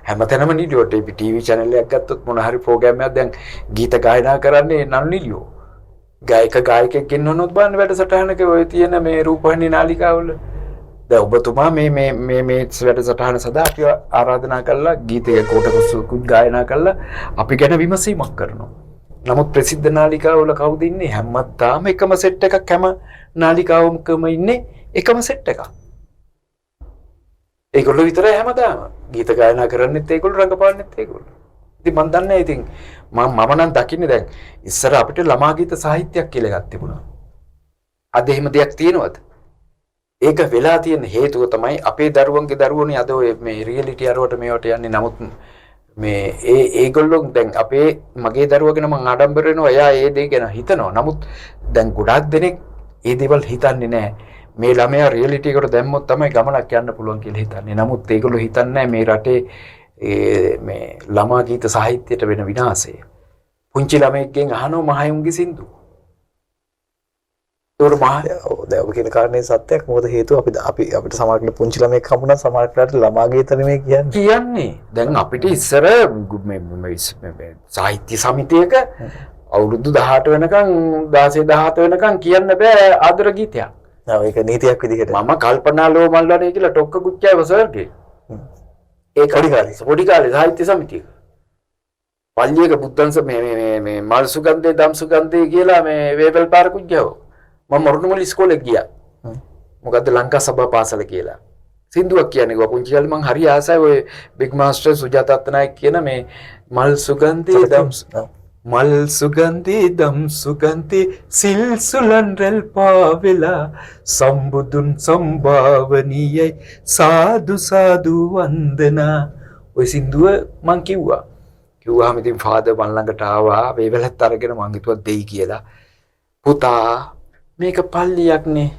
හැමතැනම නිලියෝ ටීවී channel එකක් ගත්තොත් මොන හරි ප්‍රෝග්‍රෑම් එකක් දැන් ගීත ගායනා කරන්නේ නළු නිලියෝ. ගායකයෙක් ගෙන්නනොත් බලන්න වැඩසටහනක ඔය තියෙන මේ රූපවාහිනී නාලිකාවල. දැන් ඔබතුමා මේ වැඩසටහන සදා අපි ආරාධනා කළා ගීතයක කොටසකුත් ගායනා කළා අපි ගැන විමසීමක් කරනවා. නමුත් ප්‍රසිද්ධ නාලිකාවල කවුද ඉන්නේ? හැමදාම එකම සෙට් එකක් හැම නාලිකාවකම ඉන්නේ එකම සෙට් එකක්. ඒගොල්ලෝ විතරයි හැමදාම ගීත ගායනා කරන්නෙත් ඒගොල්ලෝ රංගපාන්නෙත් ඒගොල්ලෝ. ඉතින් මන් දන්නේ ඉතින් මම නම් දකින්නේ දැන් ඉස්සර අපිට ළමා ගීත සාහිත්‍යයක් කියලා එකක් තිබුණා. අද එහෙම දෙයක් තියෙනවද? ඒක වෙලා තියෙන හේතුව තමයි අපේ දරුවන්ගේ දරුවෝනේ අද ඔය මේ රියැලිටි අරවට මේවට යන්නේ. නමුත් මේ ඒගොල්ලෝ දැන් අපේ මගේ දරුවා ගැන මම ආඩම්බර වෙනවා. එයා ඒ දේ ගැන හිතනවා. නමුත් දැන් ගොඩාක් දෙනෙක් ඒ දේවල් හිතන්නේ නැහැ. මේ ළමයා රියැලිටි එකට දැම්මොත් තමයි ගමනක් යන්න පුළුවන් කියලා හිතන්නේ. නමුත් ඒගොල්ලෝ හිතන්නේ මේ රටේ මේ ළමා ගීත සාහිත්‍යයට වෙන විනාශය. පුංචි ළමයෙක්ගෙන් අහනවා මහයුන්ගේ සින්දු. ඒතර දැන් ඔබ කියන කාරණේ සත්‍යයක්. මොකද හේතුව අපිට සමහරවිට පුංචි ළමයෙක් හම්බුණා සමහරවිට ළමා ගීත නෙමෙයි කියන්නේ. දැන් අපිට ඉස්සර මේ සාහිත්‍ය සමිතියක අවුරුදු 18 වෙනකන් 16 17 වෙනකන් කියන්න බෑ ආදර ගීතයක්. ඒක නීතියක් විදිහට මම කල්පනා ලෝ මල්වනේ කියලා ටොක්ක කුච්චාව සර්ගේ ඒ පොඩි කාලේ සාහිත්‍ය සමිතියක පල්ලියක බුද්ධංශ මේ මල් සුගන්ධේ දම් සුගන්ධේ කියලා මේ වේවල් පාර කුච්චාව මම මරුණුමල ඉස්කෝලේ ගියා. මොකද්ද ලංකා සභා පාසල කියලා සින්දුවක් කියන්නේ ගෝ පුංචි කාලේ මං හරි ආසයි ඔය බිග් මාස්ටර් සුජාත අත්තනායක කියන මේ මල් සුගන්ධේ දම් මල් සුගන්ධේ දම් සුගන්ධේ සිල් සුලන් රෙල් පාවෙලා සම්බුදුන් සම්භාවනීයයි සාදු සාදු වන්දනා ඔය සින්දුව මං කිව්වා. කිව්වහම ඉතින් ෆාදර් මන් ළඟට ආවා වේවැලත් අරගෙන මං හිතුවා දෙයි කියලා. පුතා මේක පල්ලියක්නේ.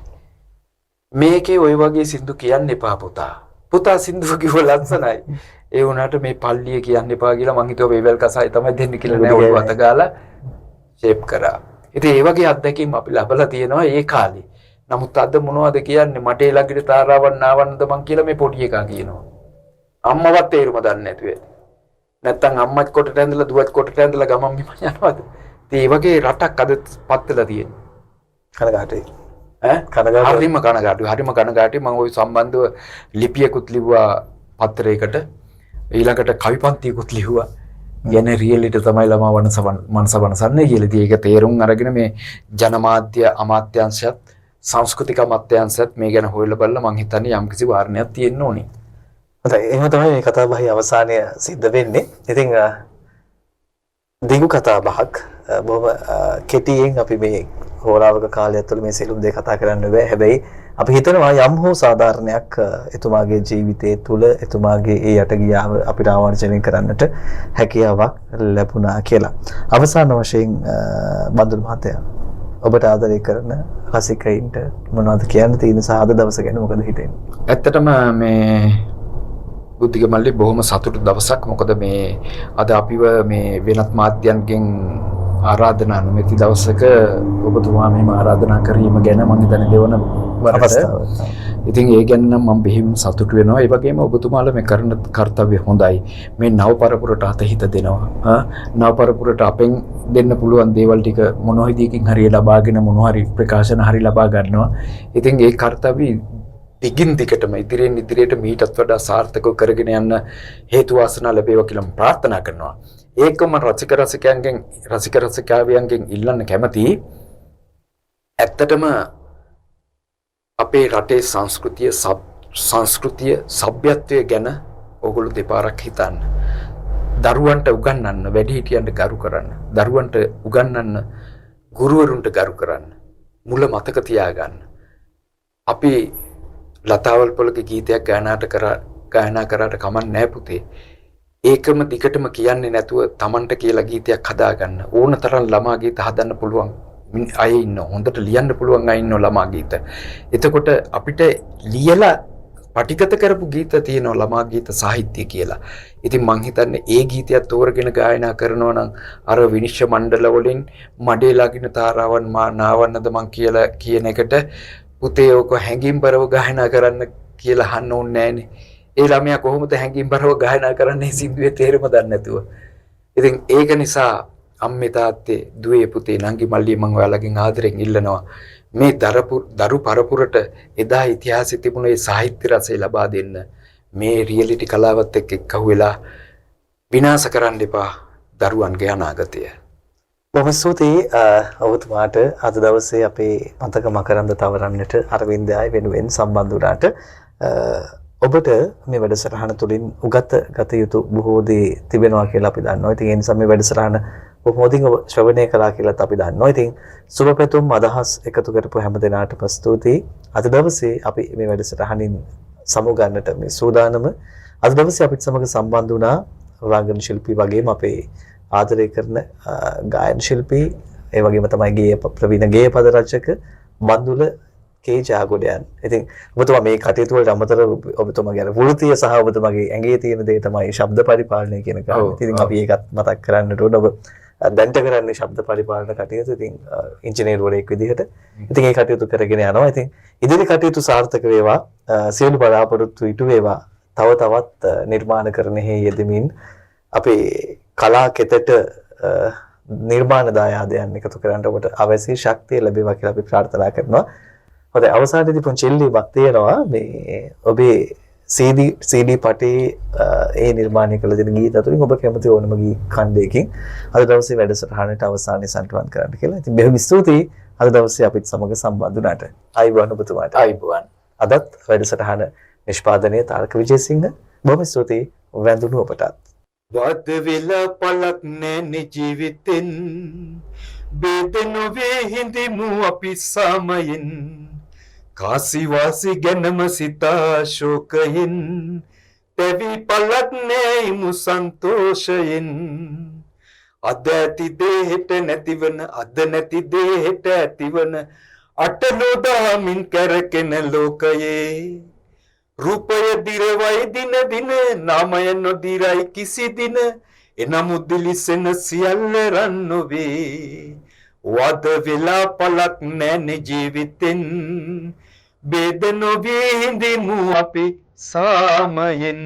මේකේ ওই වගේ සින්දු කියන්න එපා පුතා. පුතා සින්දුව කිව්ව ලස්සනයි. ඒ වුණාට මේ පල්ලිය කියන්න එපා කියලා මං හිතුවා වේවැල් කසාය තමයි දෙන්න කියලා නෑ ඔය වත ගාලා ෂේප් කරා. ඉතින් ඒ වගේ අත්දැකීම් අපි ලබලා තියෙනවා ඒ කාලේ. නමුත් අද මොනවද කියන්නේ මට ඒ ළඟට තාරාවන් නාවන්නද මං කියලා මේ පොඩි එකා කියනවා. අම්මවත් තේරුම දන්නේ නැතුව ඇති. නැත්තම් අම්මත් කොටට ඇඳලා දුවත් කොටට ඇඳලා ගමන් බිමන් යනවාද? ඉතින් ඒ වගේ රටක් අද පත්වලා තියෙනවා. කනගාටුයි. හරිම කනගාටුයි. මම ওই සම්බන්ධව ලිපියකුත් ලිව්වා පත්‍රයකට. ඊළඟට කවිපන්තියකුත් ලිව්වා. ගැන රියලිට තමයි ළමා මනස වනසන්නේ කියලා. ඉතින් ඒක තේරුම් අරගෙන මේ ජනමාධ්‍ය අමාත්‍යාංශයත් සංස්කෘතික අමාත්‍යාංශයත් මේ ගැන හොයලා බලලා මං හිතන්නේ යම්කිසි වාරණයක් තියෙන්න ඕනේ. හොඳයි එහෙම තමයි මේ කතා බහේ අවසානය සිද්ධ වෙන්නේ. ඉතින් දිගු කතා බහක් බොහොම කෙටියෙන් අපි මේ හෝරාවක කාලය තුළ මේ සියලුම දේ කතා කරන්න බෑ. හැබැයි අපි හිතනවා යම් හෝ සාධාරණයක් එතුමාගේ ජීවිතයේ තුල එතුමාගේ ඒ යට ගියාව අපිට ආවර්ජනය කරන්නට හැකියාවක් ලැබුණා කියලා. අවසාන වශයෙන් බන්දුල් මහත්තයා ඔබට ආදරය කරන රසිකයින්ට මොනවද කියන්න තියෙන සහ අද දවස ගැන මොකද හිතෙන්නේ? ඇත්තටම මේ බුද්ධික මල්ලි බොහොම සතුටු දවසක්. මොකද මේ අද අපිව මේ වෙනත් මාධ්‍යයන්ගෙන් ආරාධනා නොමැති දවසක ඔබතුමා මෙහෙම ආරාධනා කිරීම ගැන මම හිතන්නේ දෙවන අවස්ථාව. ඉතින් ඒ ගැන නම් මම බෙහෙම සතුටු වෙනවා. ඒ වගේම ඔබතුමාලා මේ කරන කාර්යය හොඳයි. මේ නව පරපුරට අතහිත දෙනවා. නව පරපුරට අපෙන් දෙන්න පුළුවන් දේවල් ටික මොන විදියකින් හරි ලබාගෙන මොන හරි ප්‍රකාශන හරි ලබා ගන්නවා. ඉතින් ඒ කාර්යය දිගින් දිගටම ඉදිරියට මීටත් වඩා සාර්ථකව කරගෙන යන්න හේතු වාසනා ලැබේවා කියලා මම ප්‍රාර්ථනා කරනවා. ඒකම රසික රසිකාවියන්ගෙන් ඉල්ලන්න කැමතියි. ඇත්තටම අපේ රටේ සංස්කෘතිය සભ્યත්වය ගැන ඕගොල්ලෝ දෙපාරක් හිතන්න. දරුවන්ට උගන්වන්න, වැඩිහිටියන්ට ගරු කරන්න. දරුවන්ට උගන්වන්න, ගුරුවරුන්ට ගරු කරන්න. මුල මතක තියාගන්න. අපි ලතාවල් පොලක ගීතයක් ගායනා කරාට කමක් නැහැ පුතේ. ඒකම දිගටම කියන්නේ නැතුව Tamanට කියලා ගීතයක් හදාගන්න. ඕන තරම් ළමා ගීත හදන්න පුළුවන් අය ඉන්නවා. හොඳට ලියන්න පුළුවන් අය ඉන්නවා ළමා ගීත. එතකොට අපිට ලියලා පටිගත කරපු ගීත තියෙනවා ළමා ගීත සාහිත්‍ය කියලා. ඉතින් මං හිතන්නේ ඒ ගීතයත් තෝරගෙන ගායනා කරනවා නම් අර විනිශ්චය මණ්ඩල වලින් මඩේ ළඟින තාරාවන් මා නාවන්නද මං කියලා කියන එකට පුතේ ඔක හැංගිම්බරව ගායනා කරන්න කියලා අහන්න ඕනේ නෑනේ. ඒ ළමයා කොහොමද හැංගිම්බරව ගායනා කරන්නේ සින්දුවේ තේරුම දන්නේ නැතුව. ඉතින් ඒක නිසා අම්මේ තාත්තේ දුවේ පුතේ නංගි මල්ලි මං ඔයාලගෙන් ආදරෙන් ඉල්ලනවා මේ දරු පරපුරට එදා ඉතිහාසෙ තිබුණ ඒ සාහිත්‍ය රසය ලබා දෙන්න. මේ රියැලිටි කලාවත් එක්ක එක්කහුව වෙලා විනාශ කරන්න එපා දරුවන්ගේ අනාගතය. බොහොම ස්තුතියි ඔබතුමාට අද දවසේ අපේ මතක මකරන්ද තවරන්නට අරවින්දයයි වෙනුවෙන් සම්බන්ධ වුණාට ඔබට මේ වැඩසටහන තුළින් උගත ගත යුතු බොහෝ දේ තිබෙනවා කියලා අපි දන්නවා. ඉතින් ඒ නිසා මේ වැඩසටහන බොහොමදින් ඔබ ශ්‍රවණය කළා කියලාත් අපි දන්නවා. ඉතින් සුබ පැතුම් අදහස් එකතු කරපු හැම දෙනාටම ස්තුතියි. අද දවසේ අපි මේ වැඩසටහනින් සමු ගන්නට මේ සූදානම අද දවසේ අපිට සමග සම්බන්ධ වුණා රංගන ශිල්පී වගේම අපේ ආදරය කරන ගායන ශිල්පී ඒ වගේම තමයි ප්‍රවීණ ගේය පද රචක බන්දුල කේ ජාගොඩයන්. ඉතින් ඔබතුමා මේ කටයුතු වලට අමතරව ඔබතුමාගේ අර වෘත්තීය සහ ඔබතුමාගේ ඇඟේ තියෙන දේ තමයි ශබ්ද පරිපාලනය කියන කාරණේ. ඉතින් අපි ඒකත් මතක් කරන්නට ඕන. ඔබ දැන්ට කරන්නේ ශබ්ද පරිපාලන කටයුතු. ඉතින් ඉංජිනේරුවරයෙක් විදිහට. ඉතින් ඒ කටයුතු කරගෙන යනවා. ඉතින් ඉදිරි කටයුතු සාර්ථක වේවා. සියලු බලාපොරොත්තු ඉටු වේවා. තව තවත් නිර්මාණ කරන්නෙහි යෙදෙමින් අපේ කලා කෙතට නිර්මාණ දායාදයන් එකතු කරන්න ඔබට අවශ්‍ය ශක්තිය ලැබේවා කියලා අපි ප්‍රාර්ථනා කරනවා. හොඳයි අවසානයේදී පුංචි ඉල්ලීමක් තියෙනවා මේ ඔබේ CD පටේ ඒ නිර්මාණය කළ දෙන ගීත අතරින් ඔබ කැමති ඕනම ගී ඛණ්ඩයකින් අද දවසේ වැඩසටහනට අවසානයේ සම්පූර්ණ කරන්න කියලා. ඉතින් බෙහෙම ස්තුතියි අද දවසේ අපිත් සමග සම්බන්ධ වුණාට. ආයිබෝන් ඔබතුමාට. ආයිබෝන්. අදත් වැඩසටහන නිෂ්පාදනය තාරක විජේසිංහ. බොහොම ස්තුතියි වැඳුණු ඔබටත්. වද වෙලා පළක් නැනි ජීවිතෙන් බෙදෙනු වේ හිඳිමු අපි සමයෙන් කාසි වාසි ගැනම සිතා ශෝකයෙන් තැවි පලත් නෑයිමු සන්තෝෂයෙන් අද ඇති දේහෙට නැතිවන අද නැති දේහෙට ඇතිවන අටනොදහමින් කැරකෙන ලෝකයේ රූපය දිරවයි දින දින නාමය නොදිරයි කිසි දින එනමුත් දිලිසෙන සියල්ල රන් නොවේ වද වෙලා පලක් නෑනේ ජීවිතෙන් බේද නොවී හිඳිමු අපි සාමයෙන්